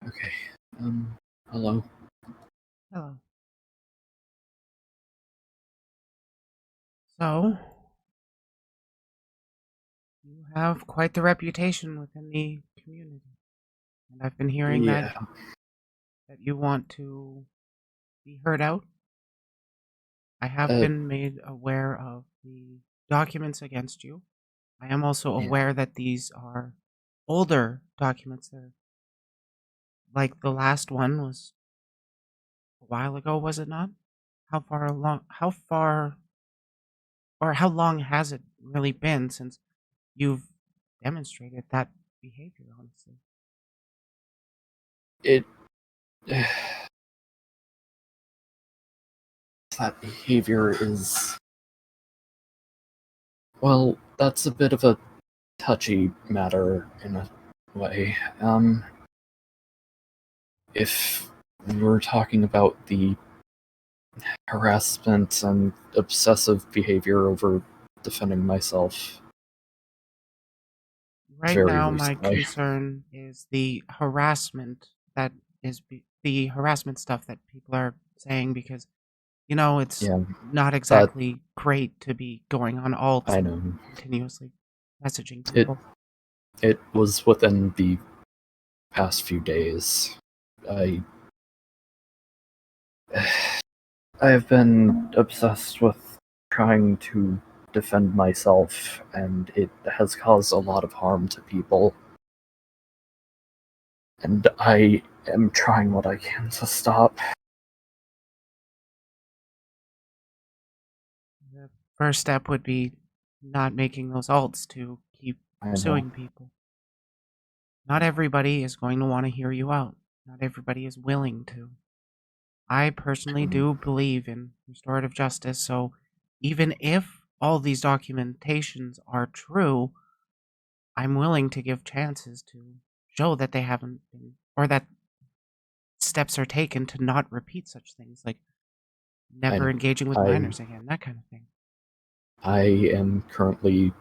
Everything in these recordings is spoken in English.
Okay. Hello. Hello. So, you have quite the reputation within the community, and I've been hearing that Yeah. you want to be heard out. I have Uh, been made aware of the documents against you. I am also yeah. aware that these are older documents. They're like the last one was a while ago, was it not? How far along? How far or how long has it really been since you've demonstrated that behavior? Honestly. It. That behavior is. Well, that's a bit of a touchy matter in a way. If we're talking about the harassment and obsessive behavior over defending myself Right very now, my recently. concern is the harassment that the harassment stuff that people are saying because, it's Yeah, not that exactly great to be going on alts I and know. continuously messaging It people. it was within the past few days. I I have been obsessed with trying to defend myself, and it has caused a lot of harm to people. And I am trying what I can to stop. The first step would be not making those alts to keep I know. pursuing people. Not everybody is going to want to hear you out. Not everybody is willing to. I personally Um, do believe in restorative justice, so even if all these documentations are true, I'm willing to give chances to show that they haven't been, or that steps are taken to not repeat such things, like I never know. engaging with I minors again, that kind of thing. I am currently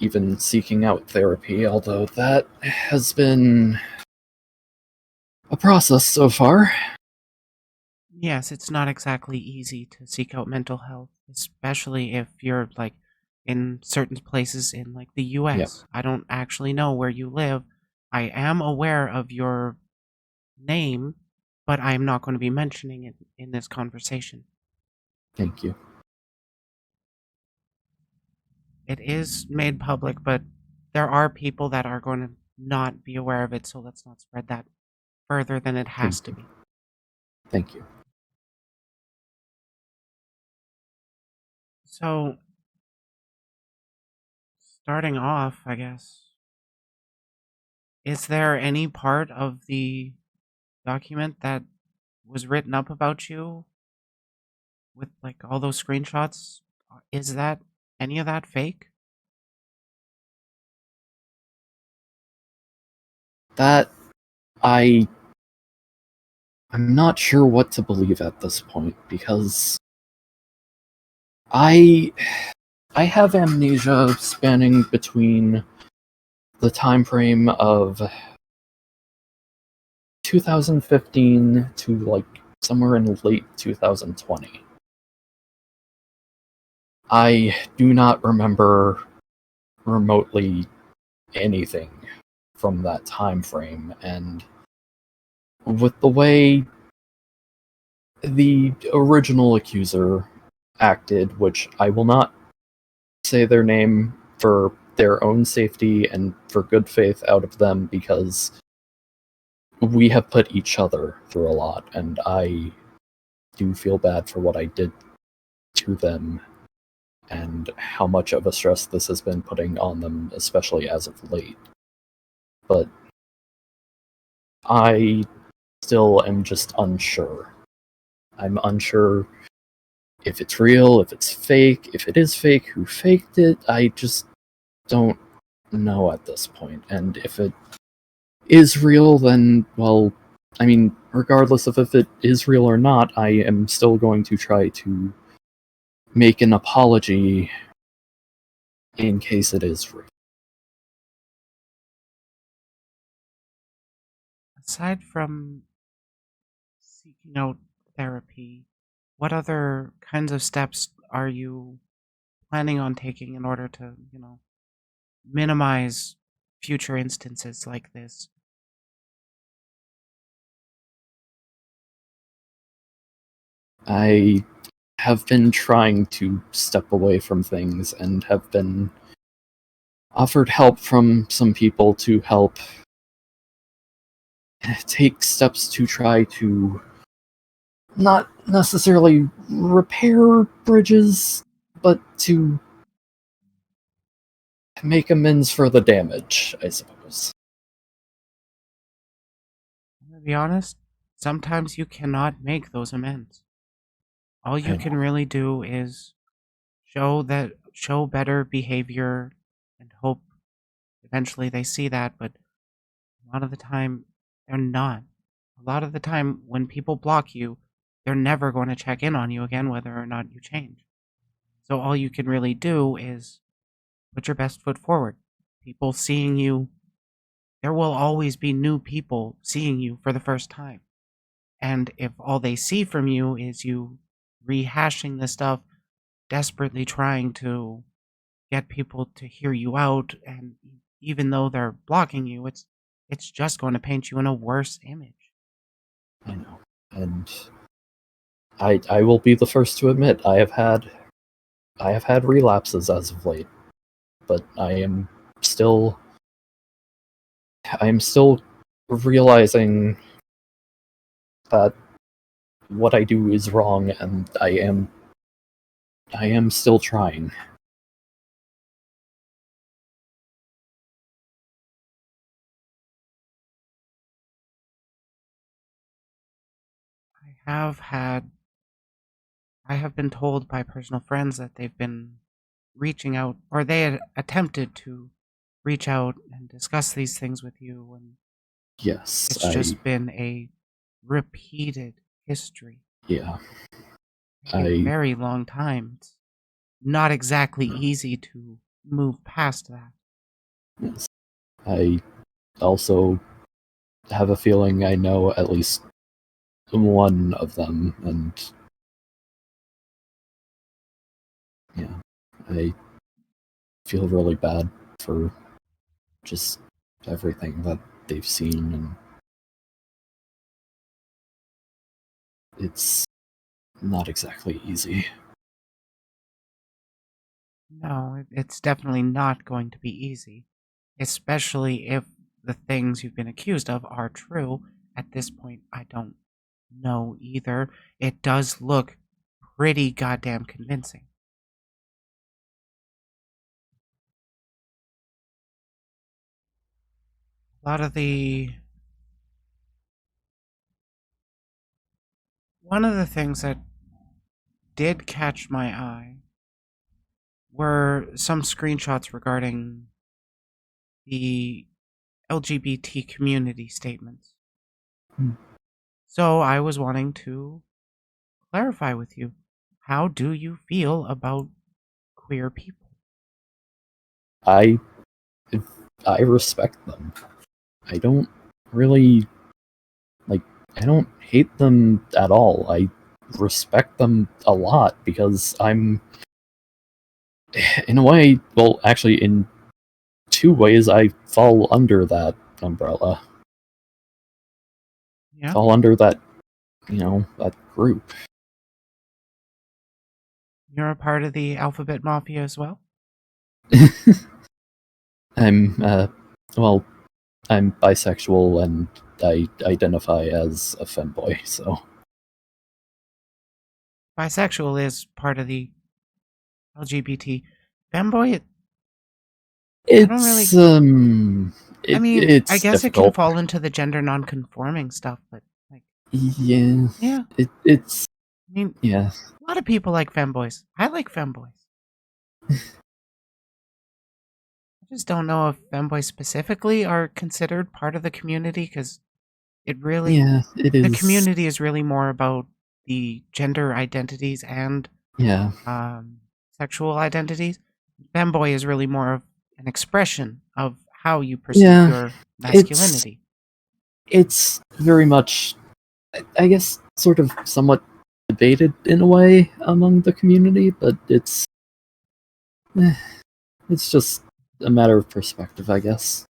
even seeking out therapy, although that has been a process so far. Yes, it's not exactly easy to seek out mental health, especially if you're like in certain places in like the Yep. US. I don't actually know where you live. I am aware of your name, but I'm not going to be mentioning it in this conversation. Thank you. It is made public, but there are people that are going to not be aware of it, so let's not spread that further than it has Thank to you. be. Thank you. So, starting off, I guess, is there any part of the document that was written up about you with like all those screenshots? Is that any of that fake? That I I'm not sure what to believe at this point because I I have amnesia spanning between the time frame of 2015 to like somewhere in late 2020. I do not remember remotely anything from that time frame, and with the way the original accuser acted, which I will not say their name for their own safety and for good faith out of them, because we have put each other through a lot, and I do feel bad for what I did to them and how much of a stress this has been putting on them, especially as of late. But I still am just unsure. I'm unsure if it's real, if it's fake. If it is fake, who faked it? I just don't know at this point. And if it is real, then, well, I mean, regardless of if it is real or not, I am still going to try to make an apology in case it is real. Aside from seeking out therapy, what other kinds of steps are you planning on taking in order to, minimize future instances like this? I have been trying to step away from things and have been offered help from some people to help take steps to try to not necessarily repair bridges, but to make amends for the damage, I suppose. I'm gonna be honest, sometimes you cannot make those amends. All you I can know. really do is show better behavior and hope eventually they see that, but a lot of the time they're not. A lot of the time when people block you, they're never going to check in on you again whether or not you change. So all you can really do is put your best foot forward. People seeing you, there will always be new people seeing you for the first time. And if all they see from you is you rehashing this stuff, desperately trying to get people to hear you out, and even though they're blocking you, it's just going to paint you in a worse image. I know. And I will be the first to admit I have had relapses as of late, but still I am still realizing that what I do is wrong, and I am still trying. I have had I have been told by personal friends that they've been reaching out, or they had attempted to reach out and discuss these things with you, and Yes, it's just been a repeated history, yeah, a I very long time. It's not exactly easy to move past that. yes, I also have a feeling I know at least one of them, and yeah, I feel really bad for just everything that they've seen, and it's not exactly easy. No, it's definitely not going to be easy, especially if the things you've been accused of are true. At this point, I don't know either. It does look pretty goddamn convincing. A lot of the One of the things that did catch my eye were some screenshots regarding the LGBT community statements. Hmm. So I was wanting to clarify with you, how do you feel about queer people? I I respect them. I don't really like I don't hate them at all. I respect them a lot because I'm in a way, well, actually in two ways I fall under that umbrella. Yeah, Fall under that, that group. you're a part of the alphabet mafia as well. I'm well, I'm bisexual and I identify as a femboy, so Bisexual is part of the LGBT. Femboy, I don't it's really. I mean, I it's guess it can difficult. fall into the gender non-conforming stuff, but like, Yeah, yeah. it's I mean, yeah, a lot of people like femboys. I like femboys. I just don't know if femboys specifically are considered part of the community, because it really, yeah, it the is. community is really more about the gender identities and Yeah, um, sexual identities. Femboy is really more of an expression of how you perceive yeah, your it's masculinity. it's very much, I guess, sort of somewhat debated in a way among the community, but it's just a matter of perspective, I guess.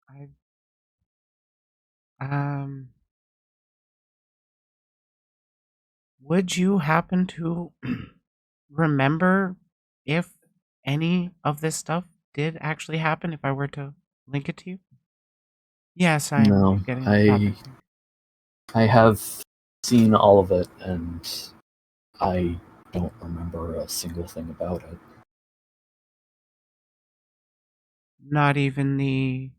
I um would you happen to remember if any of this stuff did actually happen if I were to link it to you? Yes, I am No, getting off I topic here. I have seen all of it, and I don't remember a single thing about it. Not even the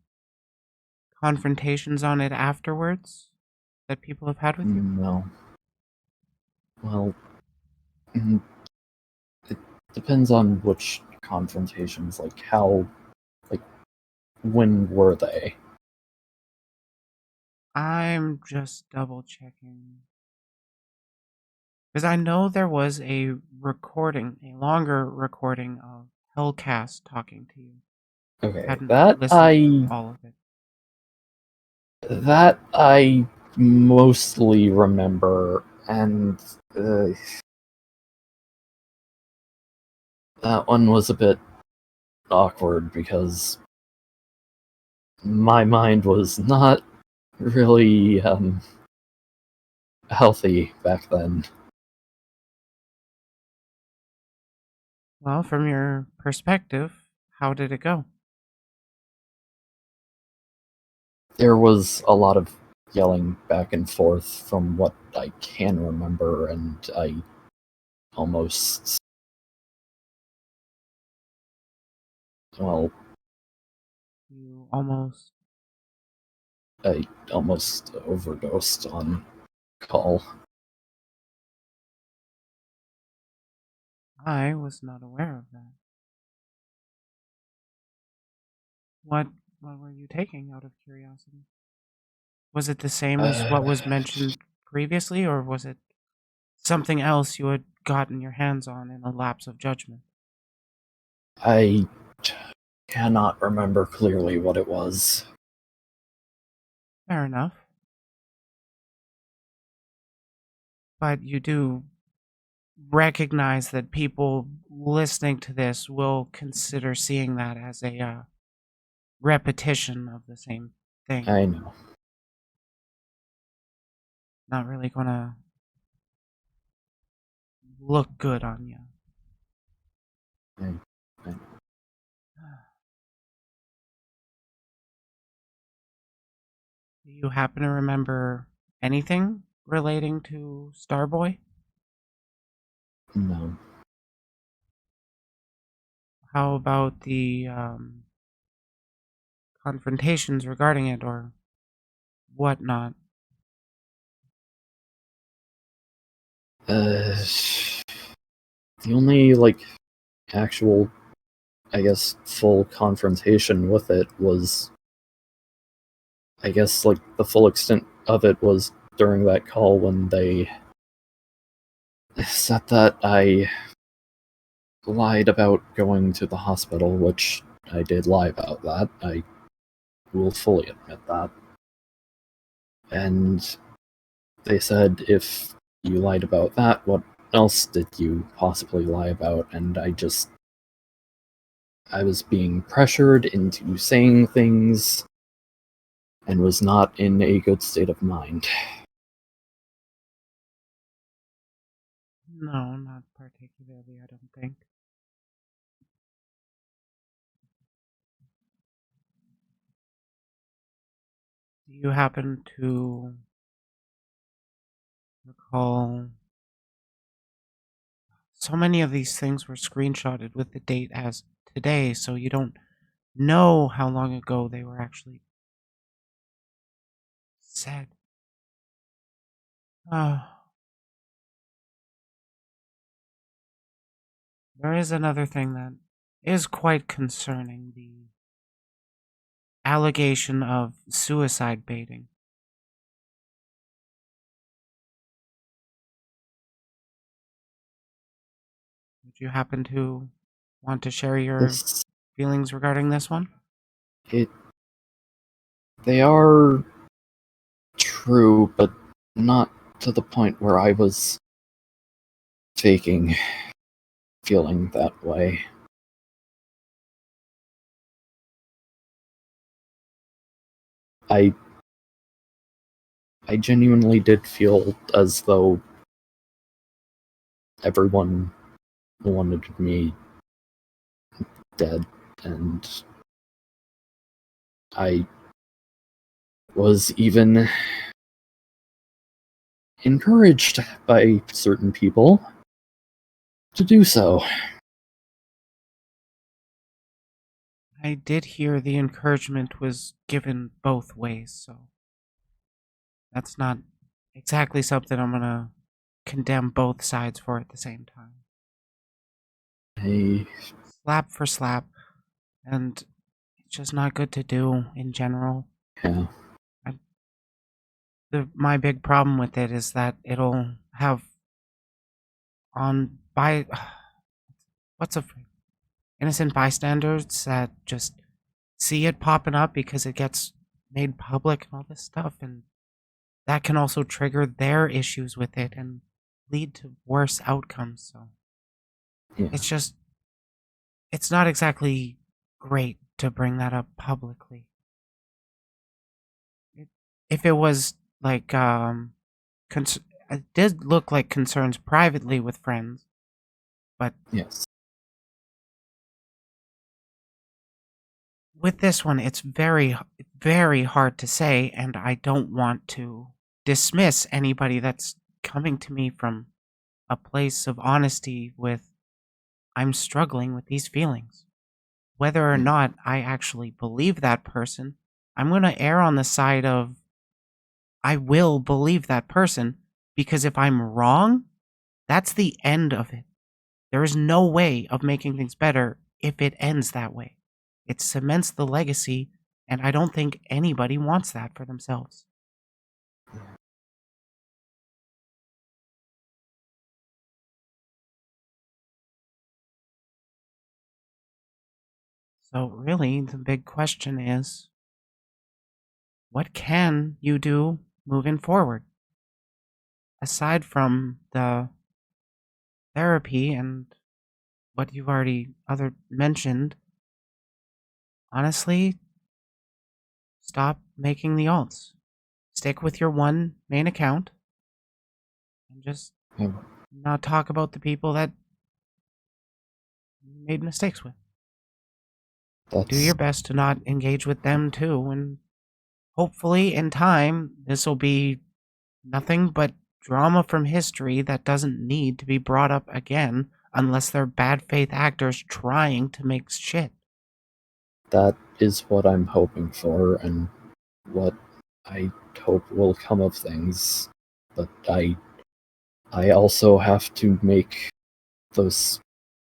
confrontations on it afterwards that people have had with you? No. Well, mm, it depends on which confrontations, like how, like, when were they? I'm just double checking. Because I know there was a recording, a longer recording of Hellcast talking to you. Okay, Hadn't listened to all of it. that I mostly remember, and uh, that one was a bit awkward because my mind was not really healthy back then. Well, from your perspective, how did it go? There was a lot of yelling back and forth from what I can remember, and almost, well, You almost. I almost overdosed on call. I was not aware of that. What what were you taking out of curiosity? Was it the same as what Uh, was mentioned previously, or was it something else you had gotten your hands on in a lapse of judgment? I cannot remember clearly what it was. Fair enough. But you do recognize that people listening to this will consider seeing that as a repetition of the same thing. I know. Not really gonna look good on you. I, I, Do you happen to remember anything relating to Starboy? no. How about the confrontations regarding it or whatnot? Uh, the only, like, actual, I guess, full confrontation with it was, I guess, like, the full extent of it was during that call when they said that I lied about going to the hospital, which I did lie about that. I will fully admit that. And they said, if you lied about that, what else did you possibly lie about? And I was being pressured into saying things and was not in a good state of mind. No, not particularly, I don't think. Do you happen to recall? So many of these things were screenshotted with the date as today, so you don't know how long ago they were actually said. Ah, there is another thing that is quite concerning, the allegation of suicide baiting. Do you happen to want to share your This feelings regarding this one? it they are true, but not to the point where I was faking feeling that way. I I genuinely did feel as though everyone wanted me dead, and I was even encouraged by certain people to do so. I did hear the encouragement was given both ways, so that's not exactly something I'm gonna condemn both sides for at the same time. I Slap for slap, and it's just not good to do in general. yeah, My big problem with it is that it'll have on by what's a phrase? Innocent bystanders that just see it popping up because it gets made public and all this stuff, and that can also trigger their issues with it and lead to worse outcomes. So yeah, it's not exactly great to bring that up publicly. If it was like it did look like concerns privately with friends, but yes, with this one, it's very hard to say, and I don't want to dismiss anybody that's coming to me from a place of honesty with I'm struggling with these feelings. Whether or yeah, not I actually believe that person, I'm going to err on the side of I will believe that person, because if I'm wrong, that's the end of it. There is no way of making things better if it ends that way. It cements the legacy, and I don't think anybody wants that for themselves. So, really, the big question is what can you do moving forward? Aside from the therapy and what you've already other mentioned, honestly, stop making the alts. Stick with your one main account and just yeah, not talk about the people that you made mistakes with. Do that's your best to not engage with them too, and hopefully in time this will be nothing but drama from history that doesn't need to be brought up again unless they're bad faith actors trying to make shit. that is what I'm hoping for, and what I hope will come of things. But I also have to make those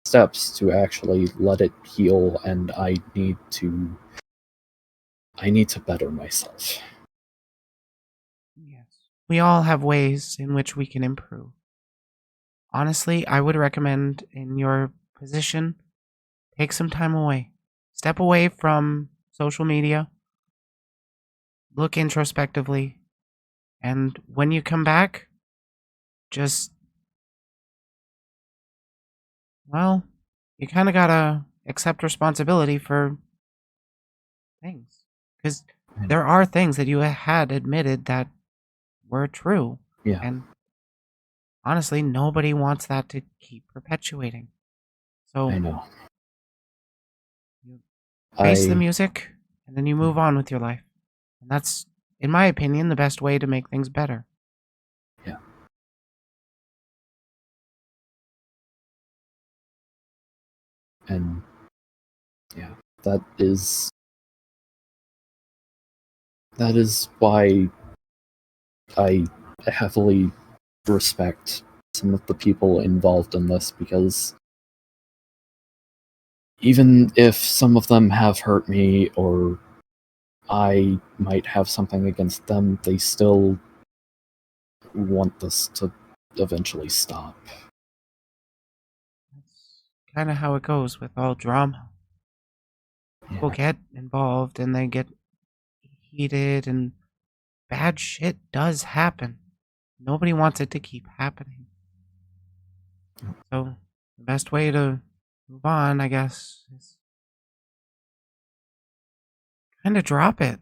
steps to actually let it heal, and I need to better myself. Yes. We all have ways in which we can improve. Honestly, I would recommend in your position, take some time away. Step away from social media, look introspectively, and when you come back, just, well, you kind of gotta accept responsibility for things. Because And there are things that you had admitted that were true. yeah, And honestly, nobody wants that to keep perpetuating. I So know. you face the I music and then you move on with your life. And that's, in my opinion, the best way to make things better. yeah, and yeah, that is that is why I heavily respect some of the people involved in this, because even if some of them have hurt me or I might have something against them, they still want this to eventually stop. kind of how it goes with all drama. People Yeah. get involved and they get heated, and bad shit does happen. Nobody wants it to keep happening. So the best way to move on, I guess, is kind of drop it.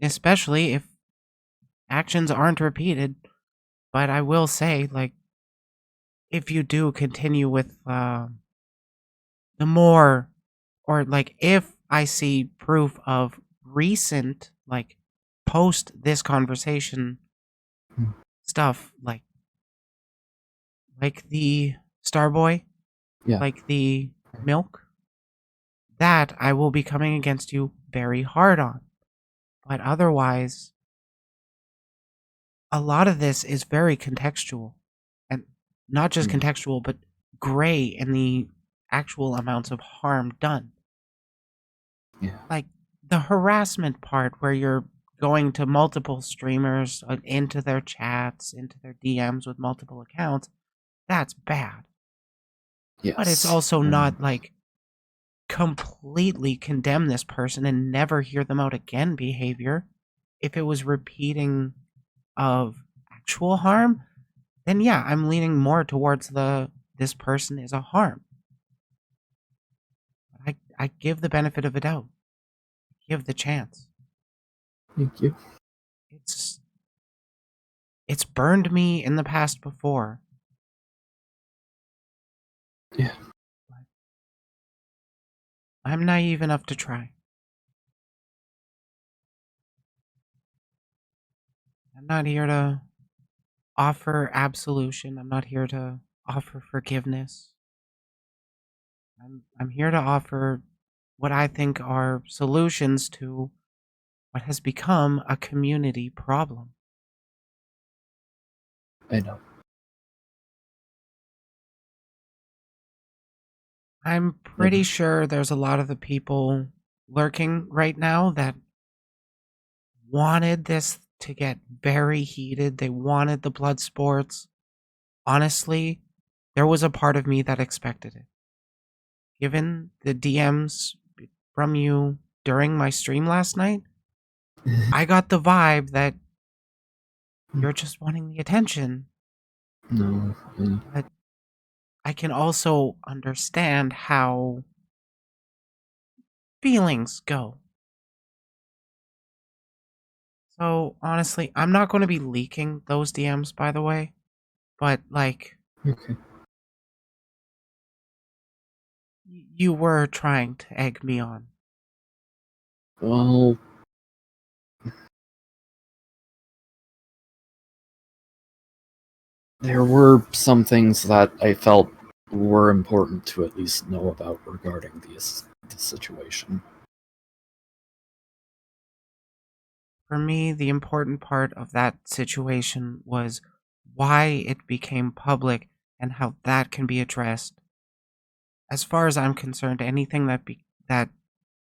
Especially if actions aren't repeated. But I will say, like, if you do continue with the more, or like, if I see proof of recent, like, post this conversation Mm. stuff, like the Starboy, Yeah. like the milk, that I will be coming against you very hard on. But otherwise, a lot of this is very contextual, and not just Yeah. contextual, but gray in the actual amounts of harm done. Yeah. Like the harassment part, where you're going to multiple streamers, into their chats, into their DMs with multiple accounts, that's bad. But it's Yes. also not like completely condemn this person and never hear them out again behavior. If it was repeating of actual harm, then yeah, I'm leaning more towards the this person is a harm. I give the benefit of a doubt. Give the chance. Thank you. It's it's burned me in the past before. Yeah. But I'm naive enough to try. I'm not here to offer absolution. I'm not here to offer forgiveness. I'm here to offer what I think are solutions to what has become a community problem. I know. I'm pretty sure there's a lot of the people lurking right now that wanted this to get very heated. They wanted the blood sports. Honestly, there was a part of me that expected it. Given the DMs from you during my stream last night, I got the vibe that you're just wanting the attention. No. But I can also understand how feelings go. So, honestly, I'm not going to be leaking those DMs, by the way. But, like, Okay. you were trying to egg me on. Well, there were some things that I felt were important to at least know about regarding the situation. For me, the important part of that situation was why it became public and how that can be addressed. As far as I'm concerned, anything that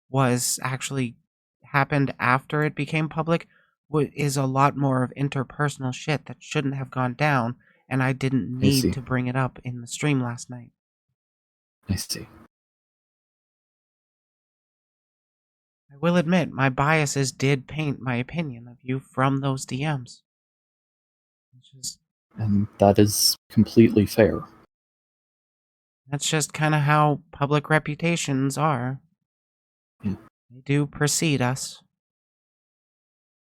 was actually happened after it became public is a lot more of interpersonal shit that shouldn't have gone down, and I didn't I need see. to bring it up in the stream last night. I see. I will admit, my biases did paint my opinion of you from those DMs. And that is completely fair. That's just kind of how public reputations are. Yeah. They do precede us.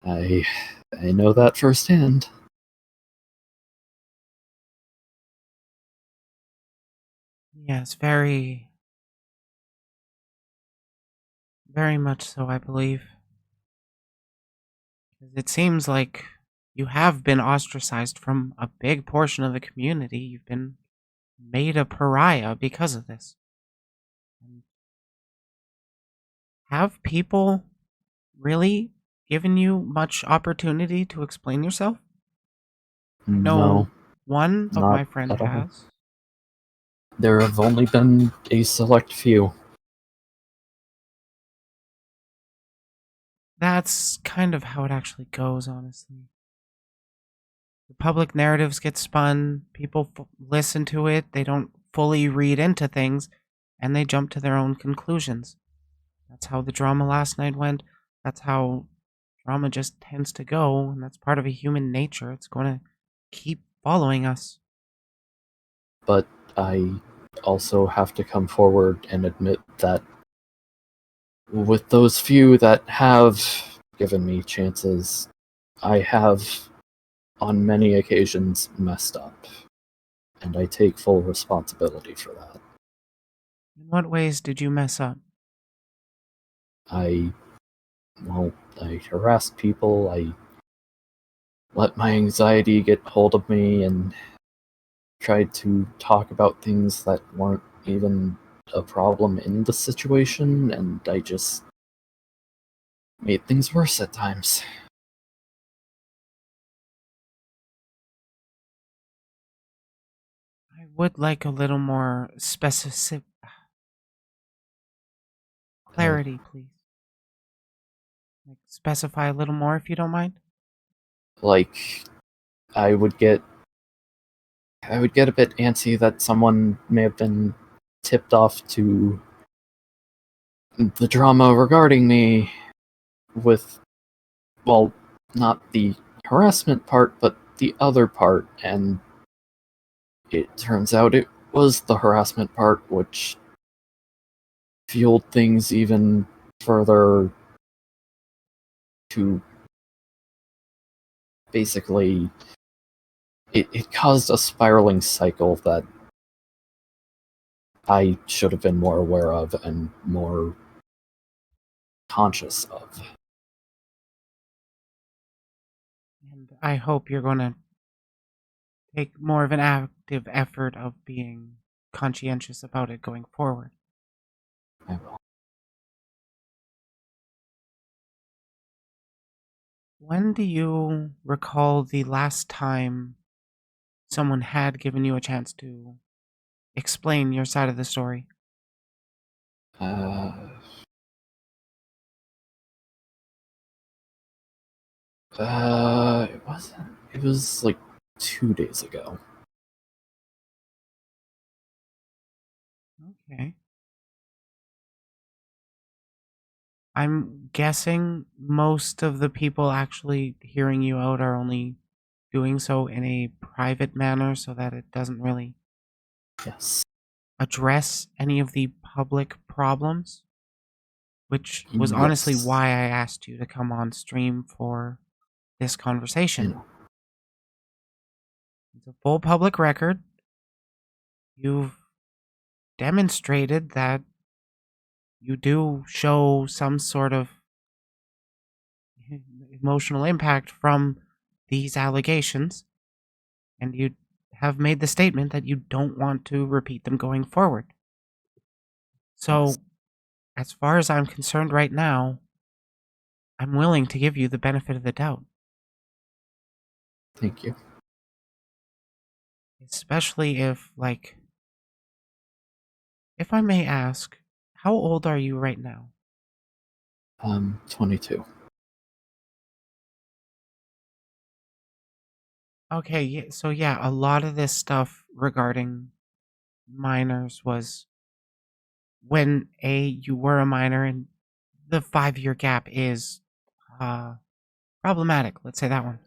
I know that firsthand. Yes, very, very much so, I believe. It seems like you have been ostracized from a big portion of the community. You've been made a pariah because of this. Have people really given you much opportunity to explain yourself? I know No, one of not my friend at all. has. There have only been a select few. That's kind of how it actually goes, honestly. The public narratives get spun, people listen to it, they don't fully read into things and they jump to their own conclusions. That's how the drama last night went. That's how drama just tends to go, and that's part of a human nature. It's going to keep following us. But I also have to come forward and admit that with those few that have given me chances, I have on many occasions messed up, and I take full responsibility for that. In what ways did you mess up? I, well, I harassed people, I let my anxiety get hold of me, and tried to talk about things that weren't even a problem in the situation, and I just made things worse at times. I would like a little more specific Uh, clarity, please. Like, specify a little more if you don't mind. like, I would get I would get a bit antsy that someone may have been tipped off to the drama regarding me with, well, not the harassment part, but the other part, and it turns out it was the harassment part which fueled things even further to basically it caused a spiraling cycle that I should have been more aware of and more conscious of. And I hope you're going to take more of an active effort of being conscientious about it going forward. I will. When do you recall the last time someone had given you a chance to explain your side of the story? Uh, it wasn't. It was like 2 days ago. Okay. I'm guessing most of the people actually hearing you out are only doing so in a private manner so that it doesn't really Yes. address any of the public problems, which was honestly Yes. why I asked you to come on stream for this You conversation. know. It's a full public record. You've demonstrated that you do show some sort of emotional impact from these allegations, and you have made the statement that you don't want to repeat them going forward. Yes. So, as far as I'm concerned right now, I'm willing to give you the benefit of the doubt, Thank you. especially if, like, if I may ask, how old are you right now? 22. Okay, yeah, so yeah, a lot of this stuff regarding minors was when you were a minor, and the 5-year gap is uh problematic, let's say that one.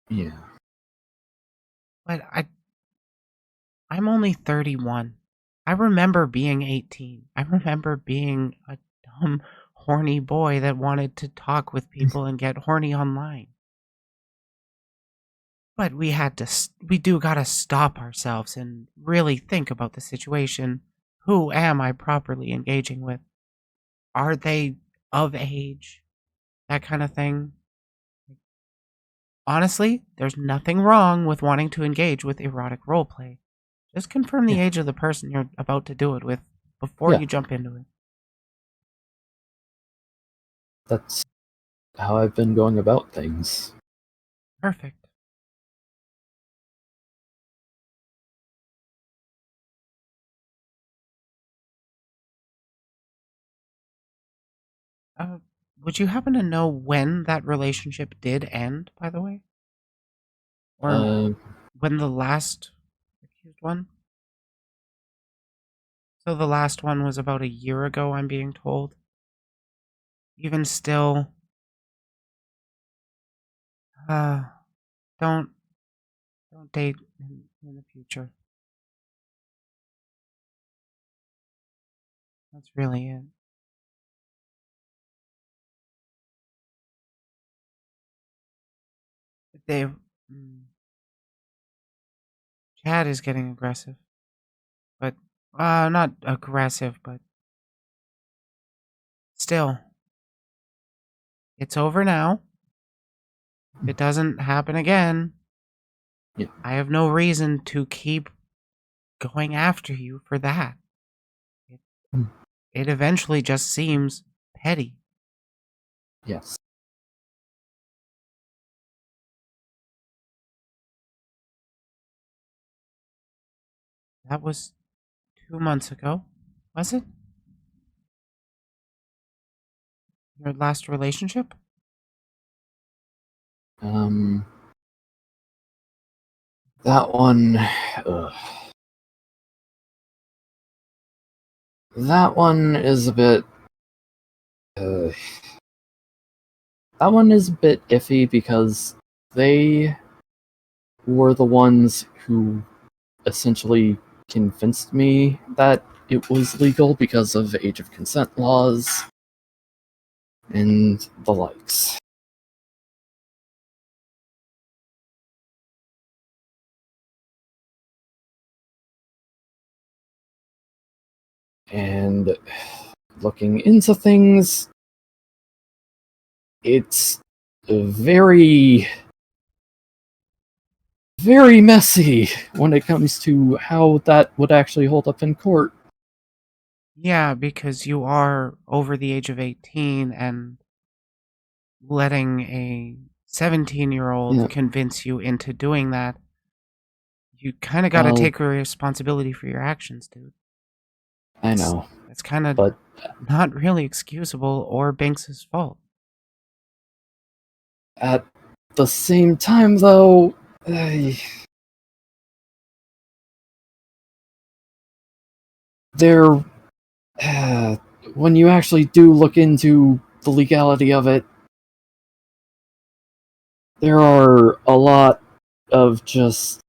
Yeah. But I'm only 31. I remember being 18. I remember being a dumb horny boy that wanted to talk with people and get horny online. But we do gotta stop ourselves and really think about the situation. Who am I properly engaging with? Are they of age? That kind of thing. Honestly, there's nothing wrong with wanting to engage with erotic roleplay. Just confirm the Yeah. age of the person you're about to do it with before Yeah. you jump into it. That's how I've been going about things. Perfect. Uh, would you happen to know when that relationship did end, by the way? Or Uh, when the last accused one? So the last one was about a year ago, I'm being told. Even still, uh, don't date in the future. That's really it. They, Chad is getting aggressive, but not aggressive, but still, it's over now. If it doesn't happen again, Yeah. I have no reason to keep going after you for that. Mm. It eventually just seems petty. Yes. That was 2 months ago, was it? Your last relationship? Um, that one. Ugh. That one is a bit. Uh, that one is a bit iffy because they were the ones who essentially convinced me that it was legal because of age of consent laws and the likes. And looking into things, it's very, very messy when it comes to how that would actually hold up in court. Yeah, because you are over the age of 18 and letting a 17-year-old Yeah, convince you into doing that, you kind of got to well, take responsibility for your actions, dude. I know, That's kind of but not really excusable or Banks's fault. at the same time, though, uh, there, when you actually do look into the legality of it, there are a lot of just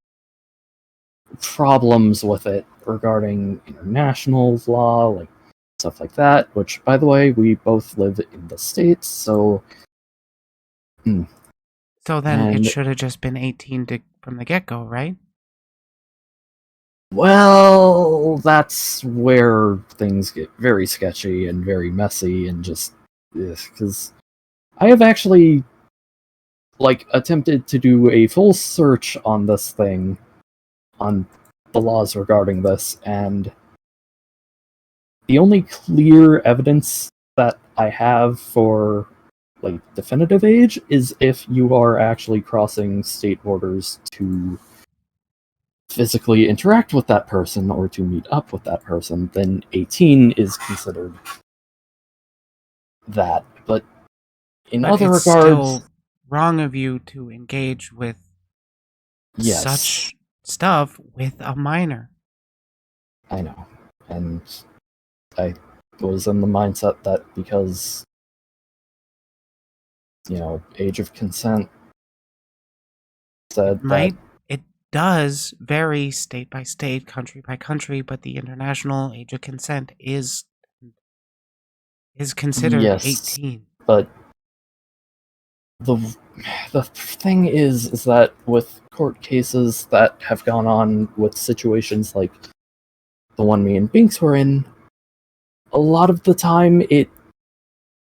problems with it regarding international law, like stuff like that, which, by the way, we both live in the States, so. So then it And, should have just been 18 from the get-go, right? well, that's where things get very sketchy and very messy and just. Because I have actually, attempted to do a full search on this thing, on the laws regarding this, and the only clear evidence that I have for definitive age is if you are actually crossing state borders to physically interact with that person or to meet up with that person, then 18 is considered that. But in But other it's regards, still wrong of you to engage with yes, such stuff with a minor. I know. And I was in the mindset that because, age of consent said that. It does vary state by state, country by country, but the international age of consent is considered Yes, 18. but the the thing is that with court cases that have gone on with situations like the one me and Binks were in, a lot of the time it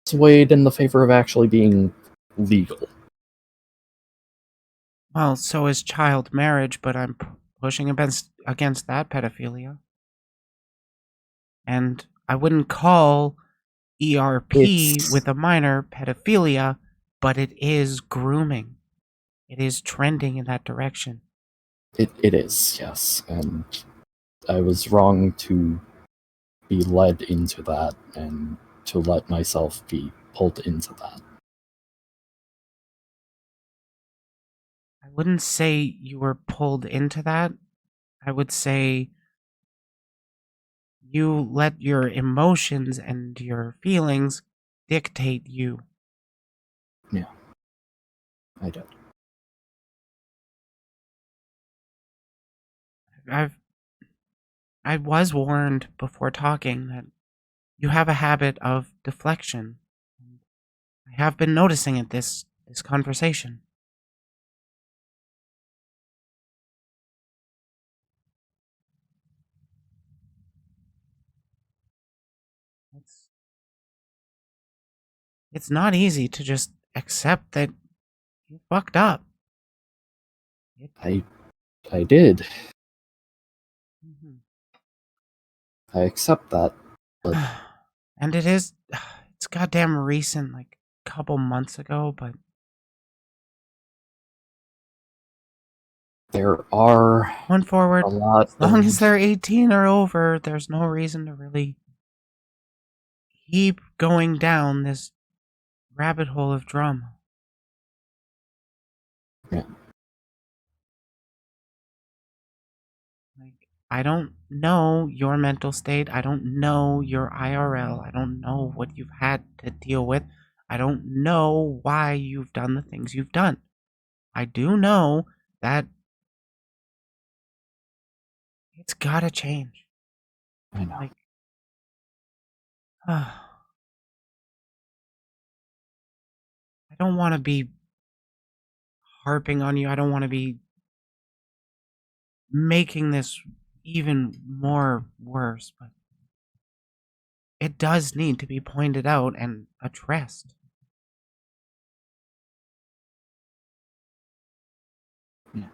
swayed in the favor of actually being legal. Well, so is child marriage, but I'm pushing against that pedophilia. And I wouldn't call ERP It's with a minor pedophilia, but it is grooming. It is trending in that direction. it is, yes, and I was wrong to be led into that and to let myself be pulled into that. I wouldn't say you were pulled into that. I would say You let your emotions and your feelings dictate you. Yeah, I did. I was warned before talking that you have a habit of deflection. I have been noticing it this conversation. It's it's not easy to just accept that you fucked up. I did. Mhm. I accept that, but And it's goddamn recent, like a couple months ago, but there are going forward, a lot as long as of they're 18 or over, there's no reason to really keep going down this rabbit hole of drama. yeah, Like, I don't know your mental state. I don't know your IRL. I don't know what you've had to deal with. I don't know why you've done the things you've done. I do know that it's gotta change. I know. Like, I don't want to be harping on you. I don't want to be making this even more worse, but it does need to be pointed out and addressed. Yeah.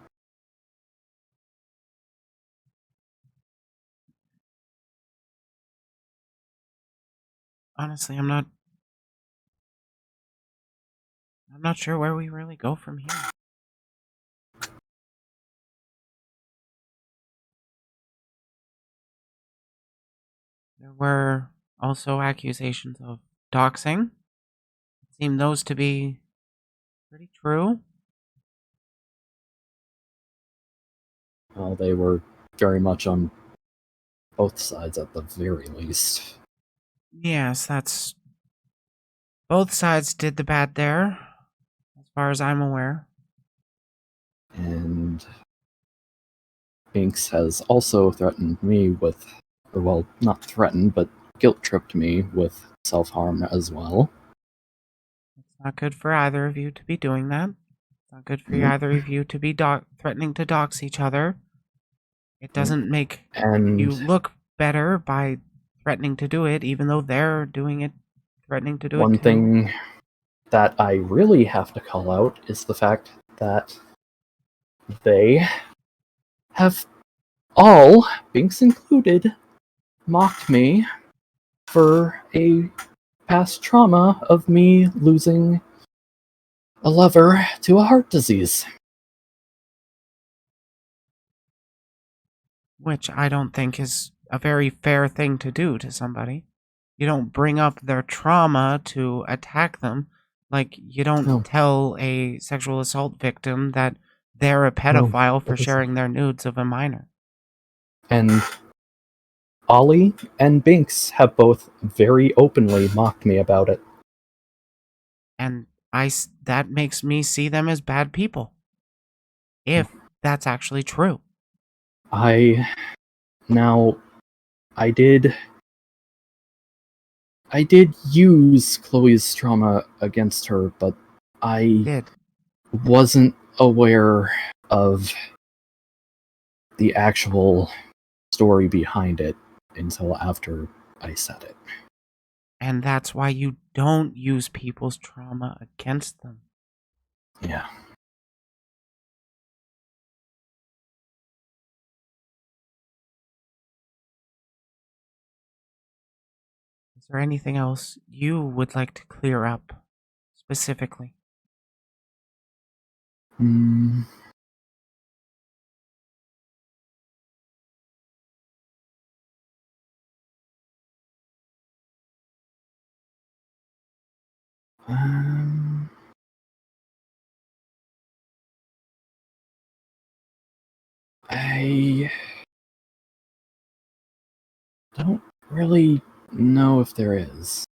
Honestly, I'm not sure where we really go from here. There were also accusations of doxing. It seemed those to be pretty true. Well, they were very much on both sides at the very least. Yes, that's both sides did the bad there, as far as I'm aware. And Binks has also threatened me with, or well, not threatened, but guilt tripped me with self harm as well. It's not good for either of you to be doing that. It's not good for Nope. either of you to be threatening to dox each other. It Nope. doesn't make you And look better by threatening to do it, even though they're doing it, threatening to do it one too. thing that I really have to call out is the fact that they have all, Binks included, mocked me for a past trauma of me losing a lover to a heart disease. Which I don't think is a very fair thing to do to somebody. You don't bring up their trauma to attack them. Like, you don't No, tell a sexual assault victim that they're a no, pedophile for that isn't. sharing their nudes of a minor. And Ollie and Binks have both very openly mocked me about it. And that makes me see them as bad people. If that's actually true. I now I did use Chloe's trauma against her, but I Did. wasn't aware of the actual story behind it until after I said it. And that's why you don't use people's trauma against them. Yeah. Is there anything else you would like to clear up specifically? Mm, um, I don't really know if there is.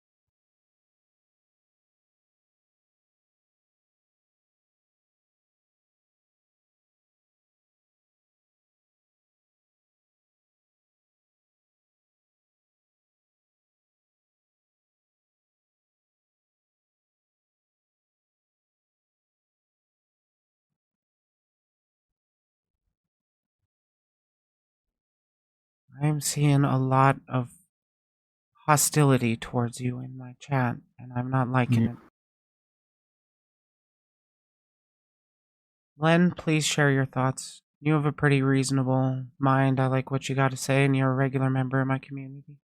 I'm seeing a lot of hostility towards you in my chat, and I'm not liking it. Len, please share your thoughts. You have a pretty reasonable mind. I like what you got to say, and you're a regular member of my community.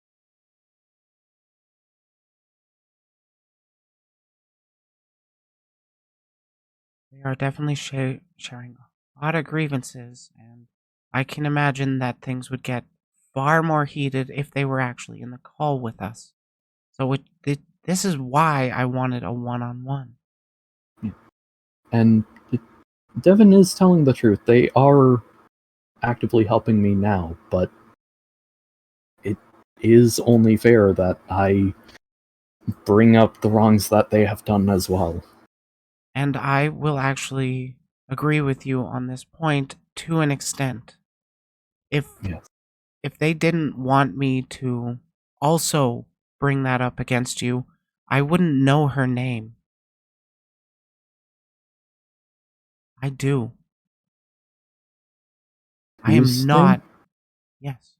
They are definitely sharing a lot of grievances, and I can imagine that things would get far more heated if they were actually in the call with us. So this is why I wanted a one-on-one. And Devin is telling the truth. They are actively helping me now, but it is only fair that I bring up the wrongs that they have done as well. And I will actually agree with you on this point to an extent. If Yes. if they didn't want me to also bring that up against you, I wouldn't know her name. I do. I am Whose name? not. Yes.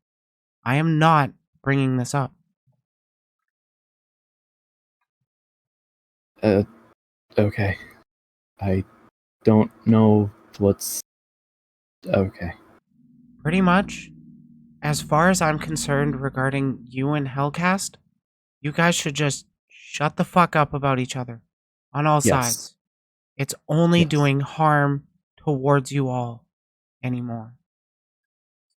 I am not bringing this up. Okay. I don't know what's... Okay. Pretty much, as far as I'm concerned regarding you and Hellcast, you guys should just shut the fuck up about each other on all Yes. sides. It's only Yes. doing harm towards you all anymore.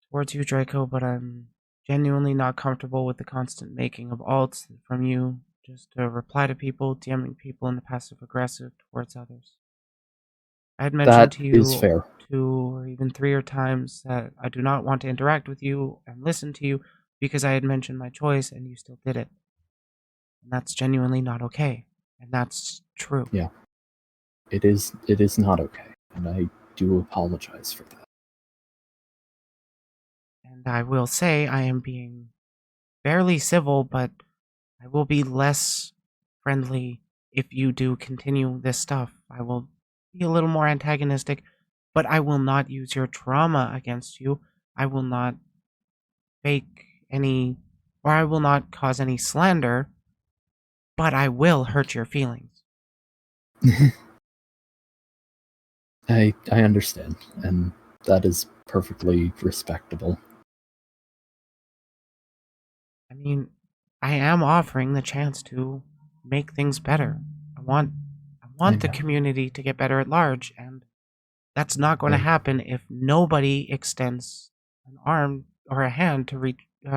Towards you, Draco, but I'm genuinely not comfortable with the constant making of alts from you just to reply to people, DMing people in the passive aggressive towards others. I had mentioned That to is you fair. 2 or even 3 or times that I do not want to interact with you and listen to you because I had mentioned my choice and you still did it. And that's genuinely not okay. And that's true. Yeah. It is not okay, and I do apologize for that. And I will say I am being fairly civil, but I will be less friendly if you do continue this stuff. I will be a little more antagonistic, but I will not use your trauma against you. I will not fake any, or I will not cause any slander, but I will hurt your feelings. I understand, and that is perfectly respectable. I mean, I am offering the chance to make things better. I want I the know. community to get better at large, and that's not going to I, happen if nobody extends an arm or a hand to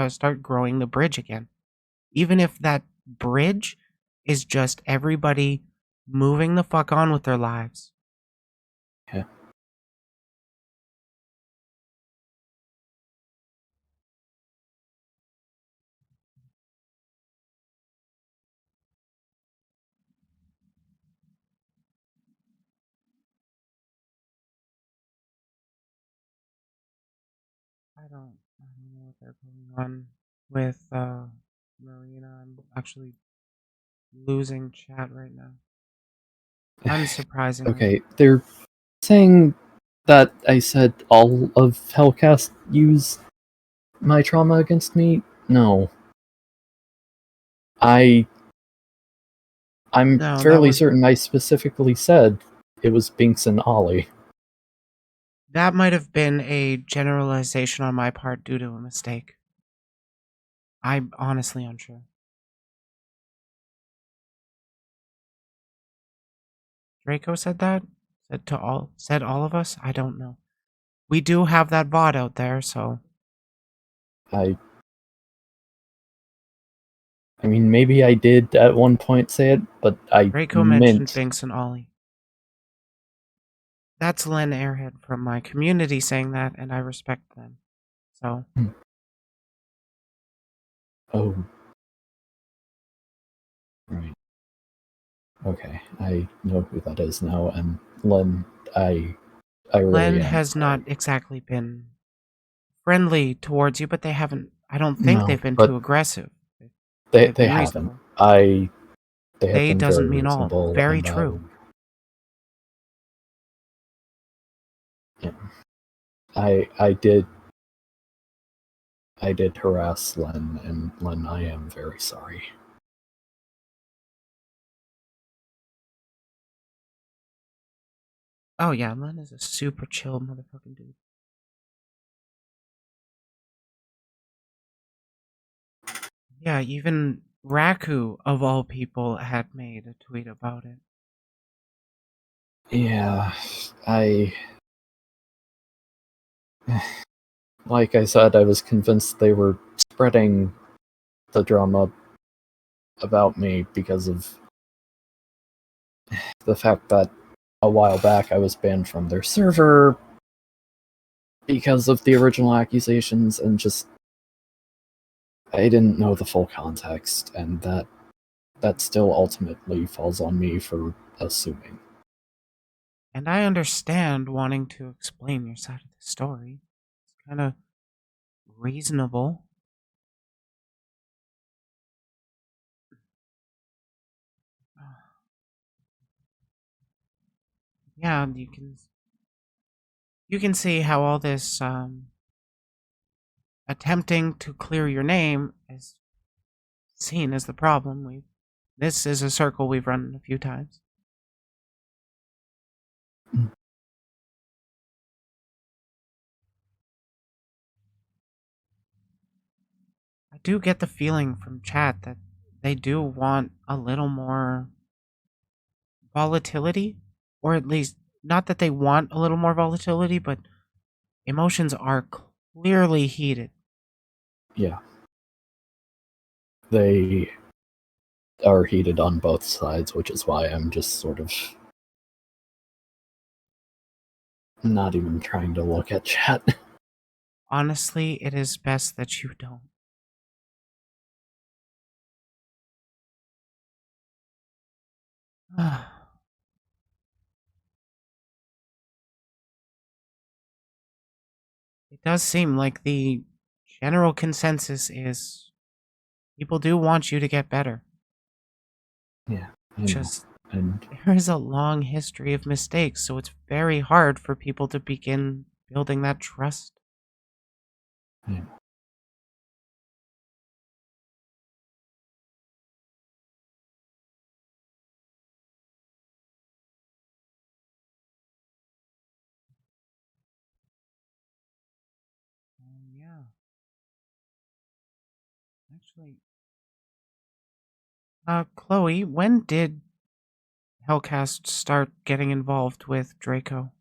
start growing the bridge again. Even if that bridge is just everybody moving the fuck on with their lives. yeah. I don't know what they're going on with Marina. I'm actually losing chat right now. Unsurprisingly. Okay, they're saying that I said all of Hellcast used my trauma against me. No. I'm No, that fairly was certain I specifically said it was Binks and Ollie. that might have been a generalization on my part due to a mistake. I'm honestly unsure. Draco said that? Said all of us? I don't know. We do have that bot out there, so I mean, maybe I did at one point say it, but I Draco mentioned meant... Binks and Ollie. That's Len Airhead from my community saying that, and I respect them. So Oh. Right. Okay, I know who that is now, and Len, I really Len am has not sorry. exactly been friendly towards you, but they haven't. I don't think No, they've been but too aggressive. They've they been haven't. reasonable. They have They been doesn't very mean all. reasonable, Very and true. yeah, I did harass Len, and Len, I am very sorry. Oh yeah, Len is a super chill motherfucking dude. Yeah, even Raku, of all people, had made a tweet about it. Yeah, I like I said, I was convinced they were spreading the drama about me because of the fact that a while back I was banned from their server because of the original accusations, and just I didn't know the full context, and that still ultimately falls on me for assuming. And I understand wanting to explain your side of the story. It's kind of reasonable. Yeah, you can see how all this attempting to clear your name is seen as the problem. This is a circle we've run a few times. I do get the feeling from chat that they do want a little more volatility, or at least not that they want a little more volatility, but emotions are clearly heated. Yeah, they are heated on both sides, which is why I'm just sort of not even trying to look at chat. Honestly, it is best that you don't. It does seem like the general consensus is people do want you to get better. Yeah, I know. Just And there is a long history of mistakes, so it's very hard for people to begin building that trust. yeah. Yeah, actually, Chloe, when did Hellcast start getting involved with Draco?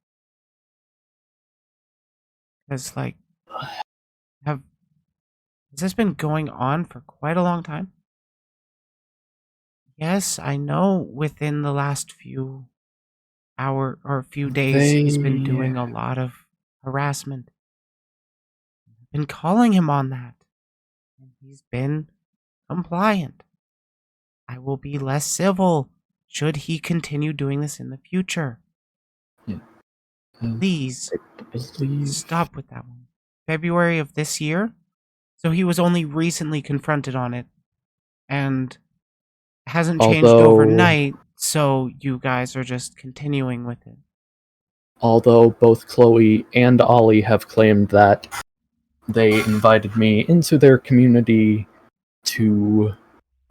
Because like, have has this been going on for quite a long time? Yes, I know. Within the last few few days, he's been They doing a lot of harassment. I've been calling him on that, and he's been compliant. I will be less civil should he continue doing this in the future. yeah, Please I believe. stop with that one. February of this year? So he was only recently confronted on it and hasn't changed Although overnight, so you guys are just continuing with it. although both Chloe and Ollie have claimed that they invited me into their community to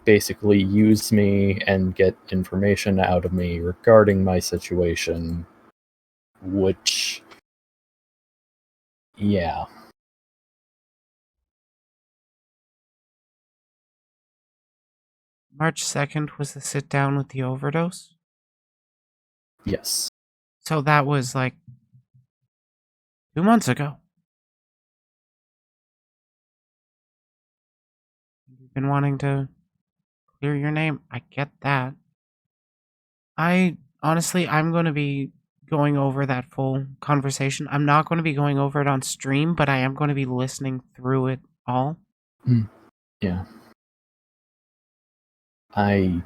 basically use me and get information out of me regarding my situation, which, yeah. March 2nd was the sit down with the overdose. Yes. So that was like 2 months ago. You've been wanting to clear your name. I get that. I'm going to be going over that full conversation. I'm not going to be going over it on stream, but I am going to be listening through it all. Yeah. I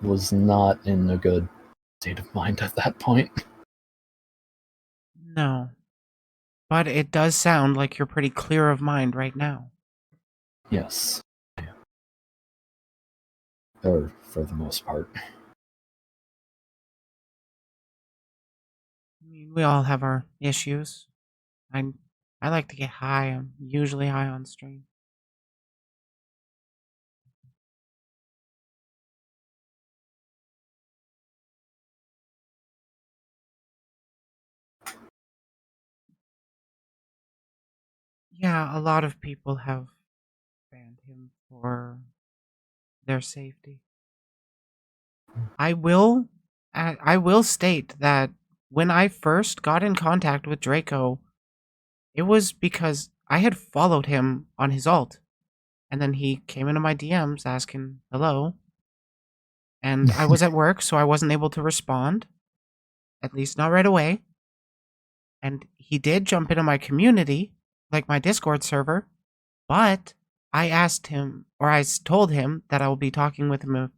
was not in a good state of mind at that point. No. But it does sound like you're pretty clear of mind right now. Yes. Or for the most part. I mean, we all have our issues. I I like to get high. I'm usually high on stream. Yeah, a lot of people have banned him for their safety. I will I will state that when I first got in contact with Draco, it was because I had followed him on his alt. And then he came into my DMs asking hello. And I was at work, so I wasn't able to respond. At least not right away. And he did jump into my community, like my Discord server, but I asked him, or I told him that I will be talking with him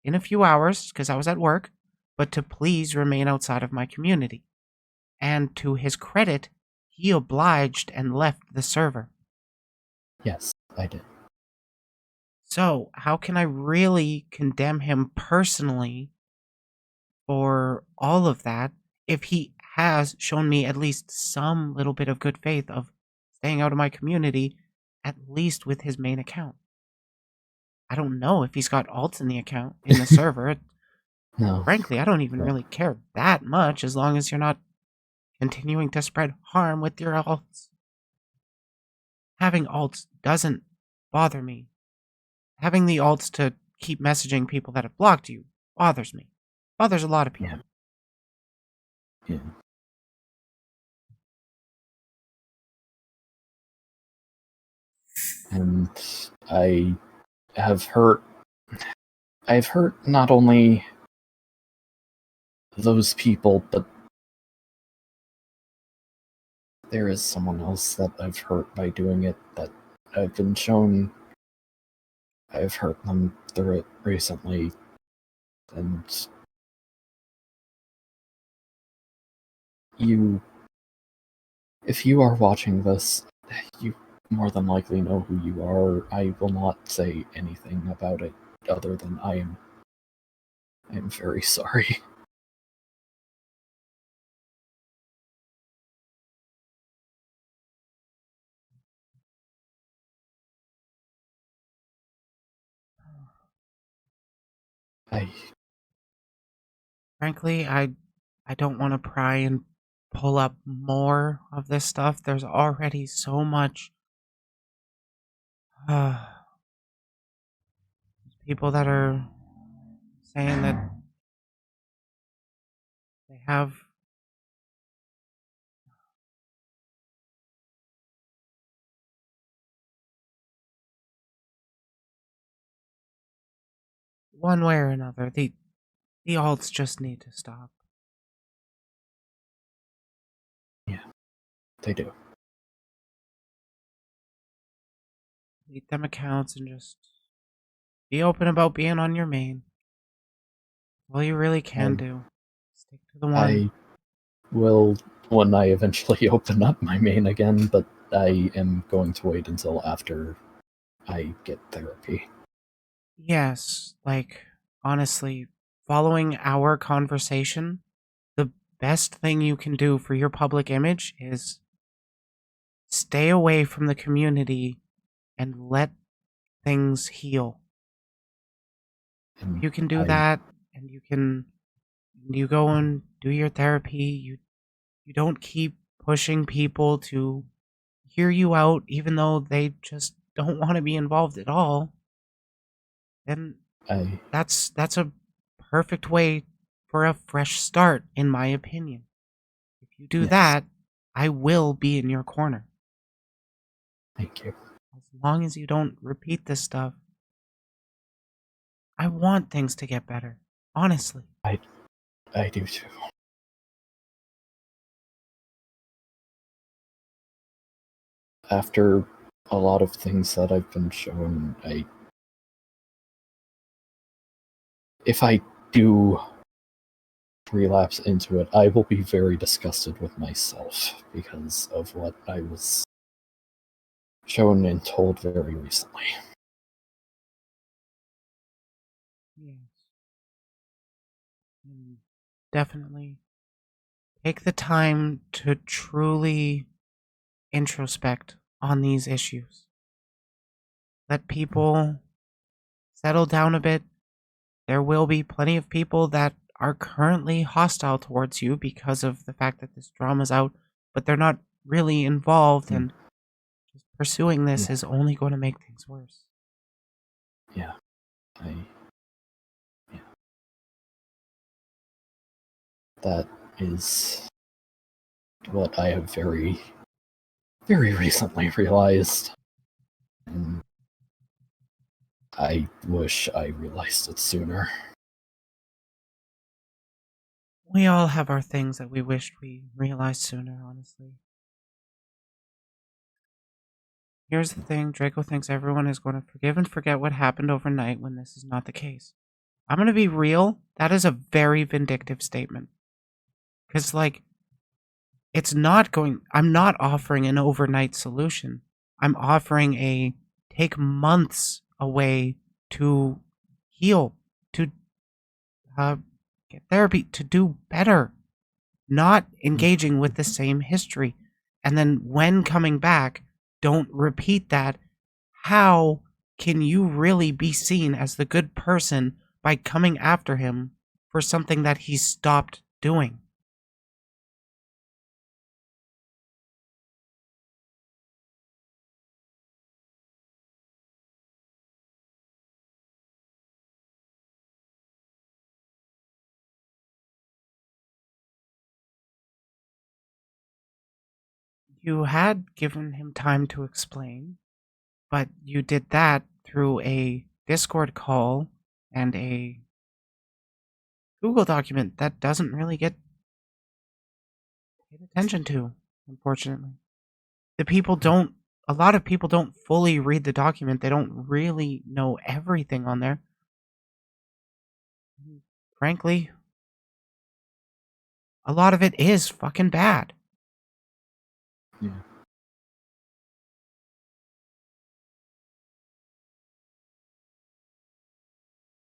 in a few hours because I was at work, but to please remain outside of my community. And to his credit, he obliged and left the server. Yes, I did. So, how can I really condemn him personally for all of that if he has shown me at least some little bit of good faith of staying out of my community, at least with his main account? I don't know if he's got alts in the account, in the server. No. Frankly, I don't even but really care that much as long as you're not continuing to spread harm with your alts. Having alts doesn't bother me. Having the alts to keep messaging people that have blocked you bothers me. Bothers a lot of people. Yeah. And I've hurt not only those people, but there is someone else that I've hurt by doing it that I've been shown I've hurt them through it recently. And if you are watching this, you more than likely know who you are. I will not say anything about it other than I am very sorry. I Frankly, I don't want to pry and pull up more of this stuff. There's already so much people that are saying that they have one way or another. The alts just need to stop. yeah, they do. Delete them accounts and just be open about being on your main. All you really can do. Stick to the one. I will when I eventually open up my main again, but I am going to wait until after I get therapy. Yes, like, honestly, following our conversation, the best thing you can do for your public image is stay away from the community and let things heal. And You can do I, that, and you go and do your therapy. You don't keep pushing people to hear you out even though they just don't want to be involved at all. Then I, that's a perfect way for a fresh start, in my opinion. If you do yes, that, I will be in your corner. thank you. As long as you don't repeat this stuff. I want things to get better. Honestly. I do too. After a lot of things that I've been shown, if I do relapse into it, I will be very disgusted with myself because of what I was shown and told very recently. Yes. And definitely take the time to truly introspect on these issues. Let people settle down a bit. There will be plenty of people that are currently hostile towards you because of the fact that this drama's out, but they're not really involved, and just pursuing this is only going to make things worse. Yeah. That is what I have very, very recently realized. And I wish I realized it sooner. We all have our things that we wished we realized sooner, honestly. Here's the thing, Draco thinks everyone is going to forgive and forget what happened overnight when this is not the case. I'm going to be real, that is a very vindictive statement. Because, like, I'm not offering an overnight solution. I'm offering a take months away to heal, to get therapy, to do better, not engaging with the same history. And then when coming back, don't repeat that. How can you really be seen as the good person by coming after him for something that he stopped doing? You had given him time to explain, but you did that through a Discord call and a Google document that doesn't really get paid attention to, unfortunately. A lot of people don't fully read the document. They don't really know everything on there. Frankly, a lot of it is fucking bad. Yeah.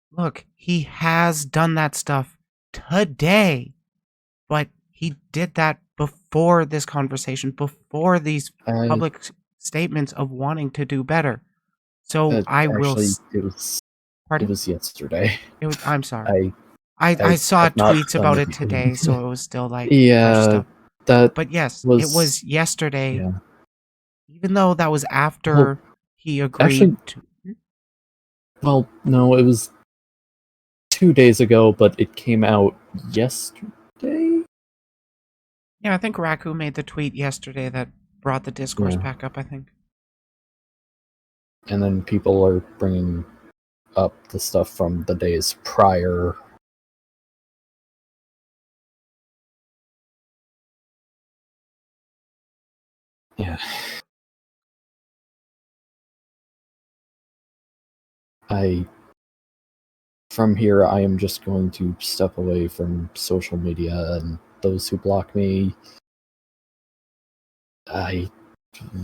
Look, he has done that stuff today, but he did that before this conversation, before these public statements of wanting to do better. So I will. Actually, it was yesterday. I'm sorry. I saw have not tweets done about it anything. today, so it was still like fresh Yeah, stuff. that But yes, it was was yesterday. Yeah. Even though that was after Well, he agreed actually, to. well, no, it was 2 days ago, but it came out yesterday. Yeah, I think Raku made the tweet yesterday that brought the discourse Yeah. back up, I think. And then people are bringing up the stuff from the days prior. Yeah. From here, I am just going to step away from social media, and those who block me, I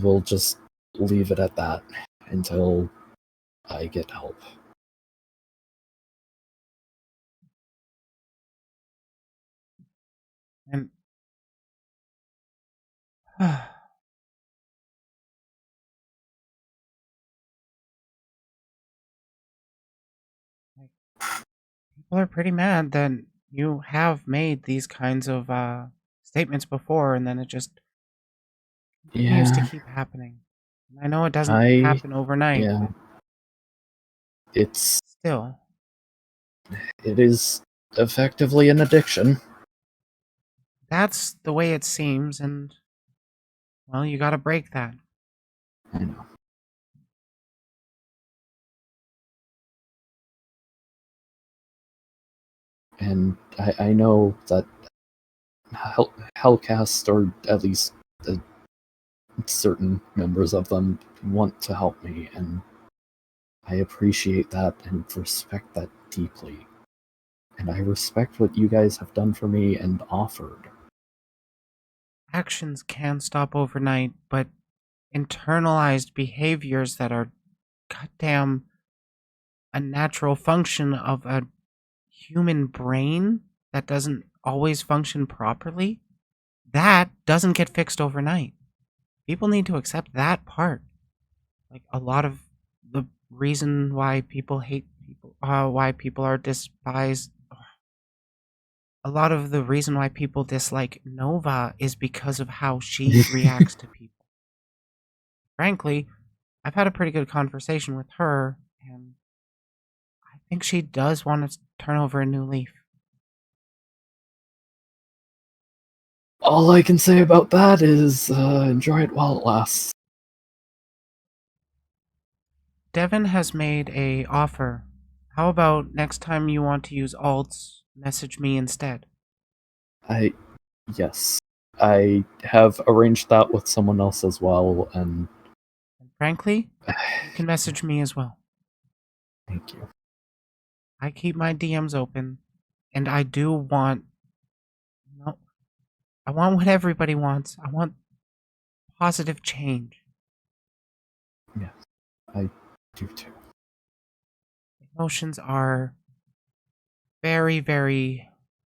will just leave it at that until I get help. And people are pretty mad that you have made these kinds of statements before, and then it just continues to keep happening. And I know it doesn't happen overnight, Yeah. but It's still. It is effectively an addiction. That's the way it seems, and, well, you gotta break that. I know. And I know that Hellcast, or at least certain members of them, want to help me, and I appreciate that and respect that deeply. and I respect what you guys have done for me and offered. Actions can stop overnight, but internalized behaviors that are goddamn a natural function of a human brain that doesn't always function properly, that doesn't get fixed overnight. People need to accept that part. Like a lot of the reason why people hate people, why people are despised, a lot of the reason why people dislike Nova is because of how she reacts to people. Frankly, I've had a pretty good conversation with her, and I think she does want to turn over a new leaf. All I can say about that is enjoy it while it lasts. Devin has made a offer. How about next time you want to use alts, message me instead? Yes. I have arranged that with someone else as well, and And frankly, you can message me as well. thank you. I keep my DMs open, and I do want, I want what everybody wants. I want positive change. Yes, I do too. Emotions are very, very,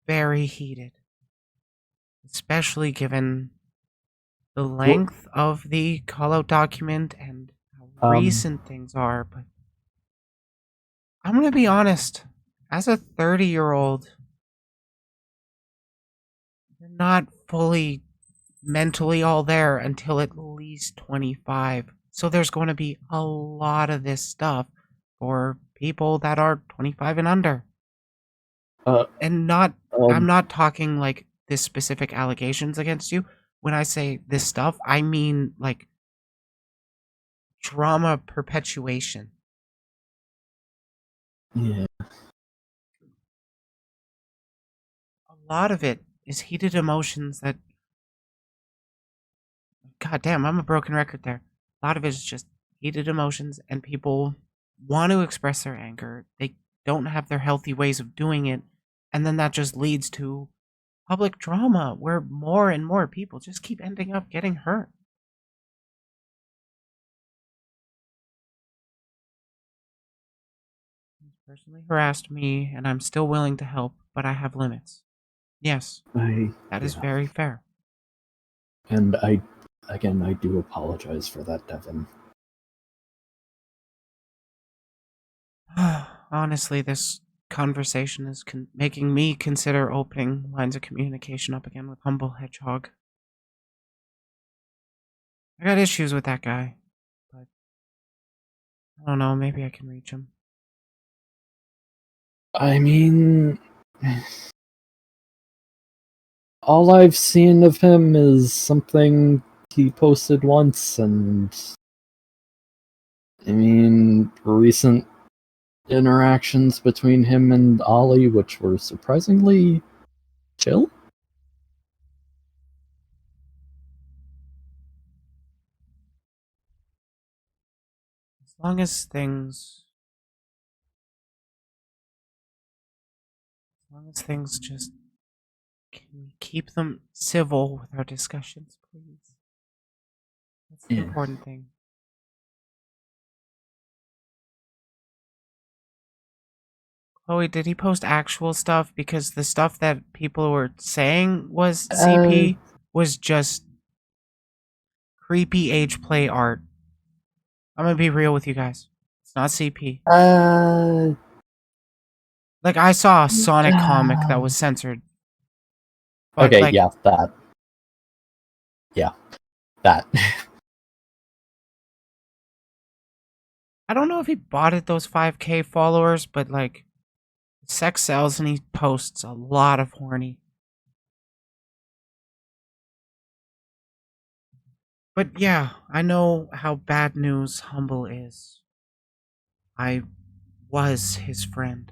very heated, especially given the length of the call out document and how recent things are. But I'm going to be honest, as a 30-year-old, you're not fully mentally all there until at least 25. So there's going to be a lot of this stuff for people that are 25 and under. And I'm not talking like this specific allegations against you. When I say this stuff, I mean like drama perpetuation. Yeah. A lot of it is heated emotions that, god damn, I'm a broken record there. A lot of it is just heated emotions, and people want to express their anger. They don't have their healthy ways of doing it, and then that just leads to public drama where more and more people just keep ending up getting hurt. He's personally harassed me, and I'm still willing to help, but I have limits. Yes, that is very fair. And again, I do apologize for that, Devin. Honestly, this conversation is making me consider opening lines of communication up again with Humble Hedgehog. I got issues with that guy, but I don't know, maybe I can reach him. I mean, all I've seen of him is something he posted once, and I mean, recent interactions between him and Ollie, which were surprisingly chill. As long as just can we keep them civil with our discussions, please? That's the important thing. Chloe, did he post actual stuff? Because the stuff that people were saying was CP was just creepy age play art. I'm gonna be real with you guys. It's not CP. Like I saw a Sonic comic that was censored. But okay, like, yeah, that. Yeah, that. I don't know if he bought it those 5K followers, but like sex sells and he posts a lot of horny. But yeah, I know how bad news Humble is. I was his friend.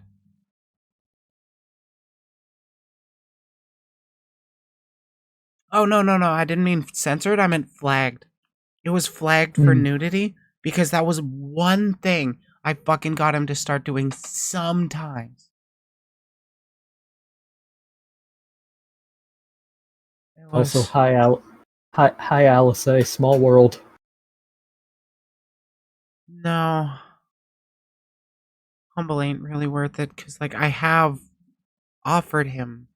Oh, no, I didn't mean censored. I meant flagged. It was flagged for nudity because that was one thing I fucking got him to start doing sometimes. It Also, was hi, Alice. Small world. no. Humble ain't really worth it because, like, I have offered him.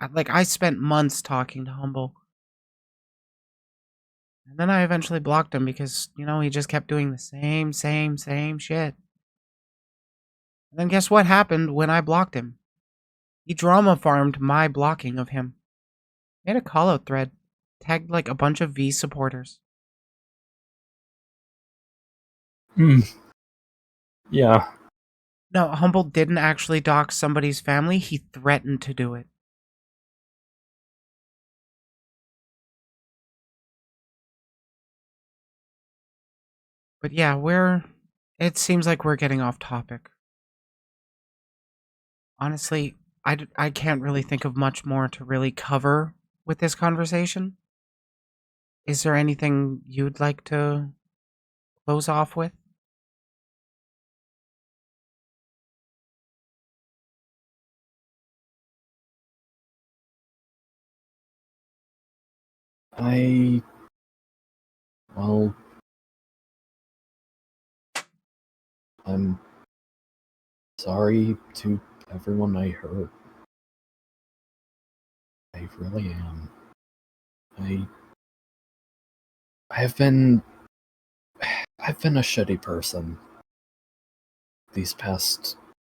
I spent months talking to Humble. And then I eventually blocked him because, he just kept doing the same shit. And then guess what happened when I blocked him? He drama farmed my blocking of him. Made a call out thread. Tagged like a bunch of V supporters. Hmm. Yeah. No, Humble didn't actually dox somebody's family. He threatened to do it. But yeah, it seems like we're getting off topic. Honestly, I can't really think of much more to really cover with this conversation. Is there anything you'd like to close off with? Well, I'm sorry to everyone I hurt. I really am. I I've been I've been a shitty person these past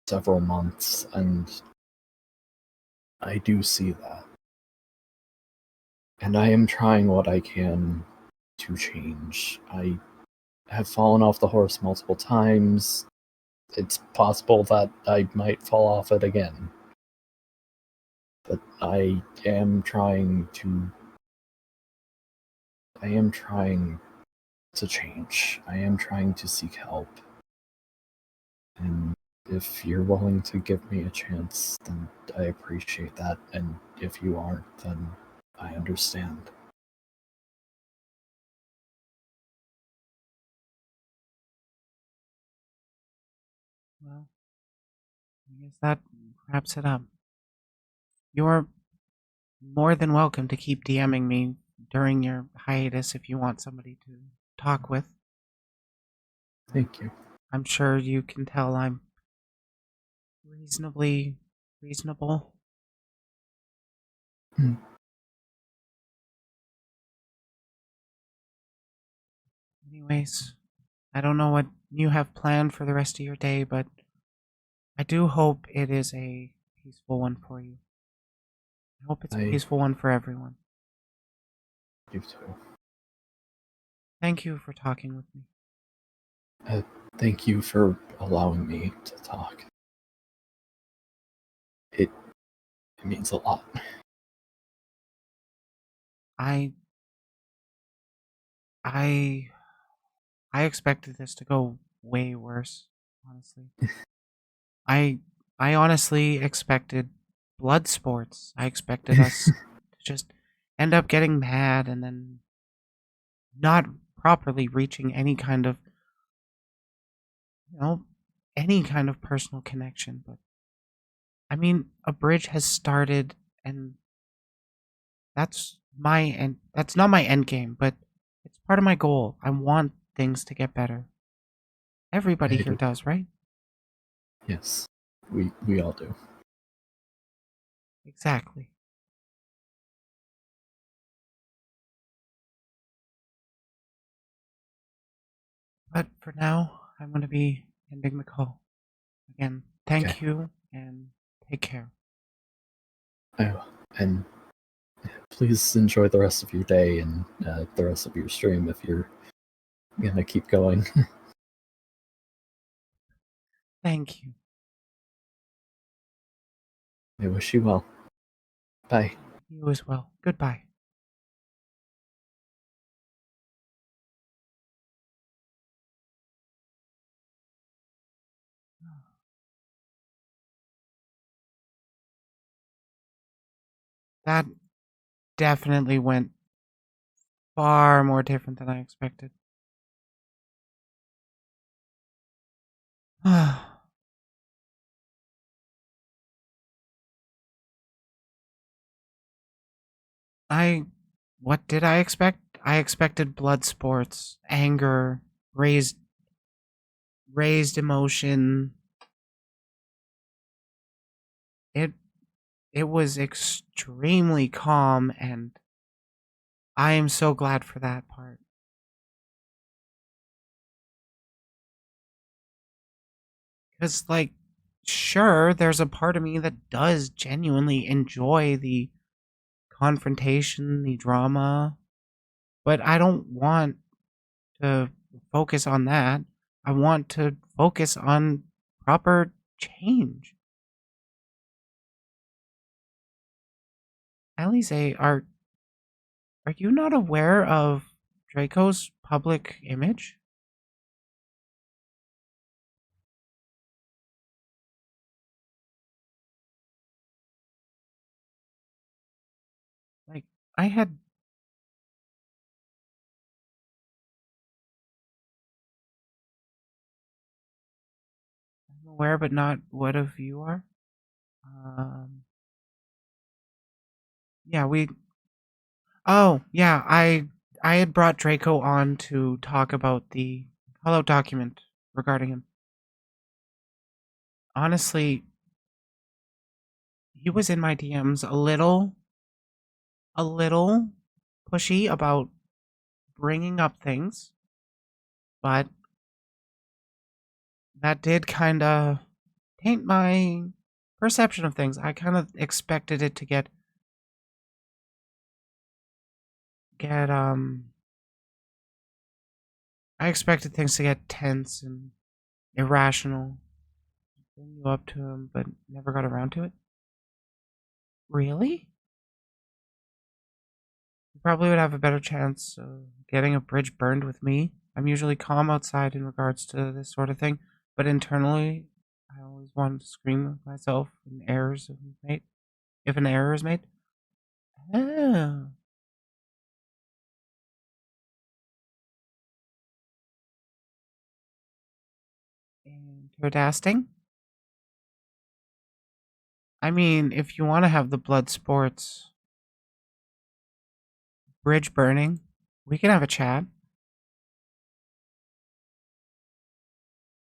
several months, and I do see that. And I am trying what I can to change. I have fallen off the horse multiple times. It's possible that I might fall off it again. But I am trying to change. I am trying to seek help. And if you're willing to give me a chance, then I appreciate that. And if you aren't, then I understand. Well, I guess that wraps it up. You're more than welcome to keep DMing me during your hiatus if you want somebody to talk with. Thank you. I'm sure you can tell I'm reasonably reasonable. Hmm. Anyways, I don't know what you have planned for the rest of your day, but I do hope it is a peaceful one for you. I hope it's a I peaceful one for everyone. do too. Thank you for talking with me. Thank you for allowing me to talk. It, it means a lot. I I I expected this to go way worse, honestly. I I honestly expected blood sports. I expected us to just end up getting mad and then not properly reaching any kind of, you know, any kind of personal connection. But I mean, a bridge has started, and that's not my end game, but it's part of my goal. I want things to get better. Everybody here I, does, right? yes, we all do. Exactly. But for now, I'm going to be ending the call. Again, Okay. thank you and take care. And please enjoy the rest of your day and the rest of your stream if you're gonna keep going. Thank you. I wish you well. Bye. You as well. Goodbye. That definitely went far more different than I expected. I what did I expect? I expected blood sports, anger, raised raised emotion. It it was extremely calm, and I am so glad for that part. Cuz like sure, there's a part of me that does genuinely enjoy the confrontation, the drama, but I don't want to focus on that. I want to focus on proper change. Alize, are you not aware of Draco's public image? Like, I had I'm aware, but not what of you are. Um, yeah, we. Oh, yeah, I had brought Draco on to talk about the hollow document regarding him. Honestly, he was in my DMs a little pushy about bringing up things, but that did kind of taint my perception of things. I kind of expected it to get I expected things to get tense and irrational. Bring you up to him, but never got around to it. Really? You probably would have a better chance of getting a bridge burned with me. I'm usually calm outside in regards to this sort of thing, but internally, I always want to scream at myself when errors are made. If an error is made. Oh. Interdasting? I mean, if you want to have the blood sports bridge burning, we can have a chat.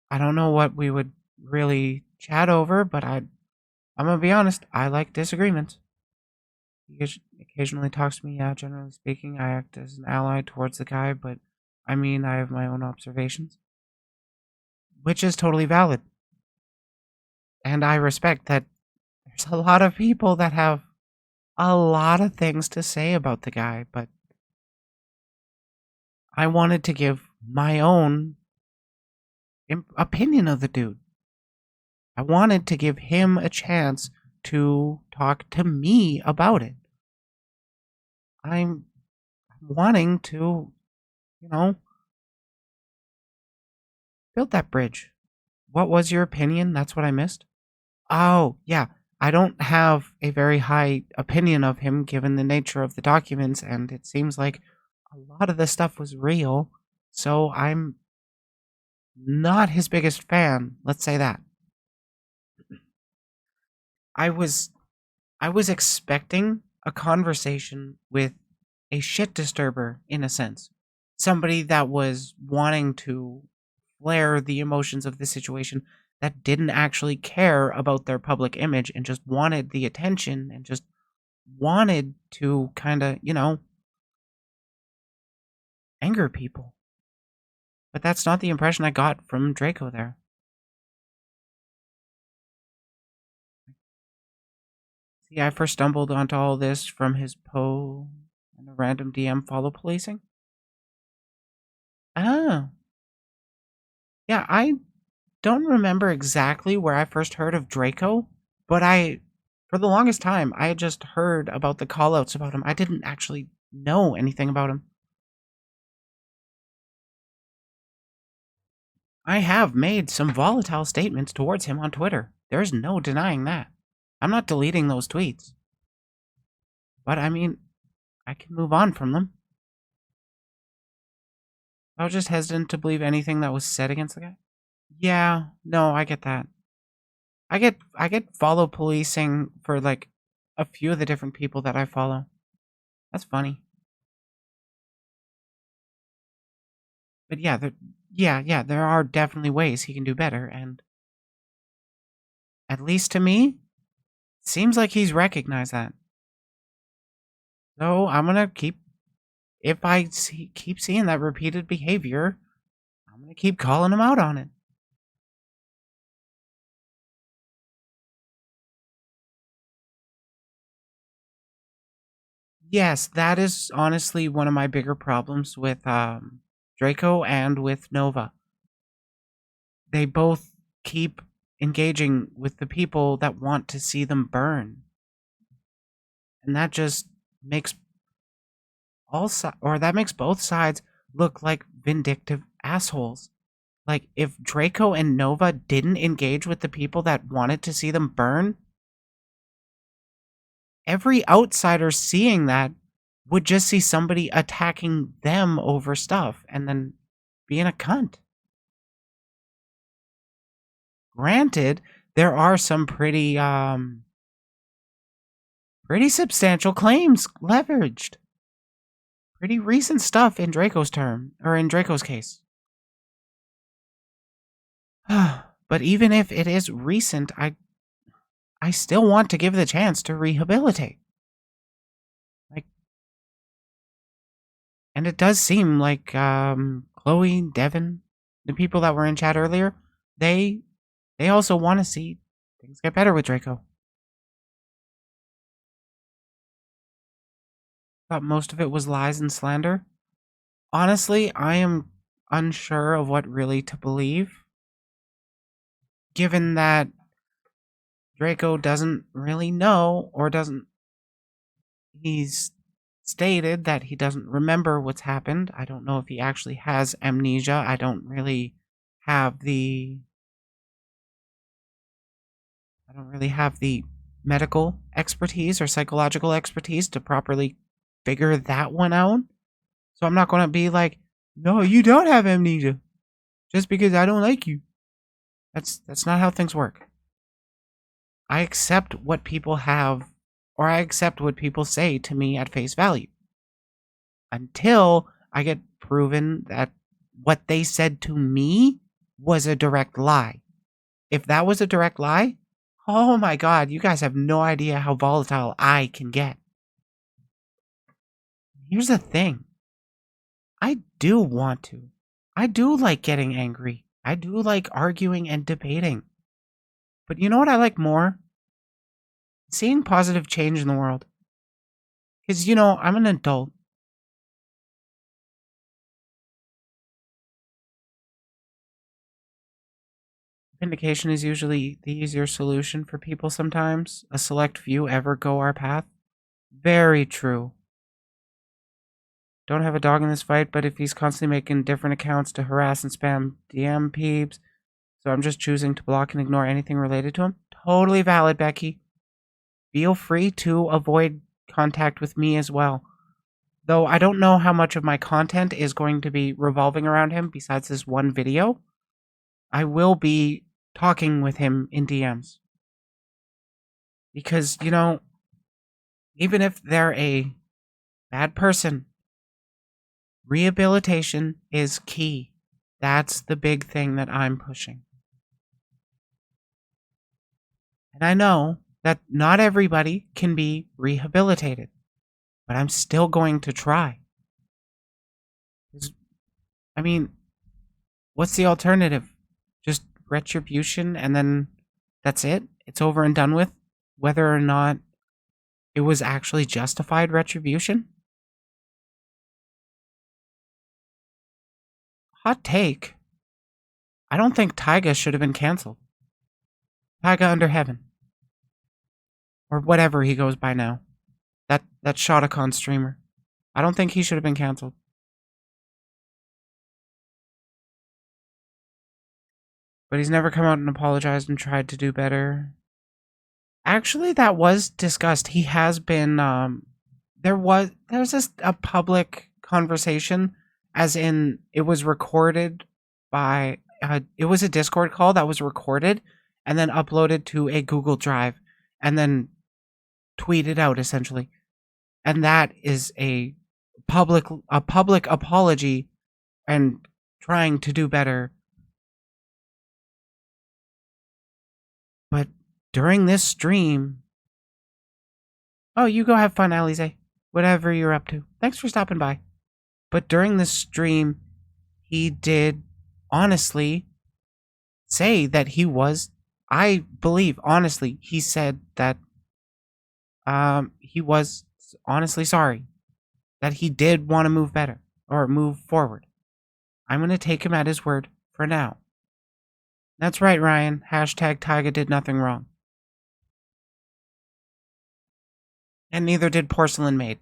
I don't know what we would really chat over, but I'm gonna be honest, I like disagreements. He occasionally talks to me, yeah, generally speaking, I act as an ally towards the guy, but I mean, I have my own observations, which is totally valid. And I respect that there's a lot of people that have a lot of things to say about the guy, but I wanted to give my own opinion of the dude. I wanted to give him a chance to talk to me about it. I'm wanting to, you know, build that bridge. What was your opinion? That's what I missed. Oh, yeah. I don't have a very high opinion of him given the nature of the documents, and it seems like a lot of the stuff was real. So I'm not his biggest fan. Let's say that. I was I was expecting a conversation with a shit disturber in a sense. Somebody that was wanting to flare the emotions of the situation that didn't actually care about their public image and just wanted the attention and just wanted to kind of, anger people. But that's not the impression I got from Draco there. See, I first stumbled onto all this from his Poe and a random DM follow policing. Oh. Yeah, I don't remember exactly where I first heard of Draco, but for the longest time, I had just heard about the callouts about him. I didn't actually know anything about him. I have made some volatile statements towards him on Twitter. There's no denying that. I'm not deleting those tweets. But I mean, I can move on from them. I was just hesitant to believe anything that was said against the guy. Yeah, no, I get that. I get follow policing for like a few of the different people that I follow. That's funny. But yeah, there are definitely ways he can do better, and at least to me, seems like he's recognized that. So I'm gonna keep, if keep seeing that repeated behavior, I'm gonna keep calling him out on it. Yes, that is honestly one of my bigger problems with Draco and with Nova. They both keep engaging with the people that want to see them burn. And that just makes that makes both sides look like vindictive assholes. Like if Draco and Nova didn't engage with the people that wanted to see them burn, every outsider seeing that would just see somebody attacking them over stuff and then being a cunt. Granted, there are some pretty substantial claims leveraged. Pretty recent stuff in Draco's case. But even if it is recent, I still want to give the chance to rehabilitate. Like, and it does seem like Chloe, Devin, the people that were in chat earlier, they also want to see things get better with Draco. Thought most of it was lies and slander. Honestly, I am unsure of what really to believe, given that Draco doesn't really know, or he's stated that he doesn't remember what's happened. I don't know if he actually has amnesia. I don't really have the medical expertise or psychological expertise to properly figure that one out. So I'm not going to be like, no, you don't have amnesia just because I don't like you. That's not how things work. I accept what people have, or I accept what people say to me at face value until I get proven that what they said to me was a direct lie. If that was a direct lie, oh my god, you guys have no idea how volatile I can get. Here's the thing. I do want to. I do like getting angry. I do like arguing and debating. But you know what I like more? Seeing positive change in the world. Because, I'm an adult. Vindication is usually the easier solution for people sometimes. A select few ever go our path. Very true. Don't have a dog in this fight, but if he's constantly making different accounts to harass and spam DM peeps, so I'm just choosing to block and ignore anything related to him. Totally valid, Becky. Feel free to avoid contact with me as well. Though I don't know how much of my content is going to be revolving around him besides this one video. I will be talking with him in DMs. Because, even if they're a bad person, rehabilitation is key. That's the big thing that I'm pushing. And I know that not everybody can be rehabilitated, but I'm still going to try. I mean, what's the alternative? Just retribution and then that's it? It's over and done with? Whether or not it was actually justified retribution? Hot take. I don't think Tyga should have been canceled. Tyga Under Heaven. Or whatever he goes by now. That Shotacon streamer. I don't think he should have been canceled. But he's never come out and apologized and tried to do better. Actually, that was discussed. He has been there's a public conversation, as in it was recorded by it was a Discord call that was recorded and then uploaded to a Google Drive and then tweeted out essentially. And that is a public apology and trying to do better. But during this stream, oh, you go have fun, Alize. Whatever you're up to. Thanks for stopping by. But during this stream, he did honestly say that he was, I believe, honestly, he said that he was honestly sorry. That he did want to move better or move forward. I'm going to take him at his word for now. That's right, Ryan. Hashtag Tyga did nothing wrong. And neither did Porcelain Maid.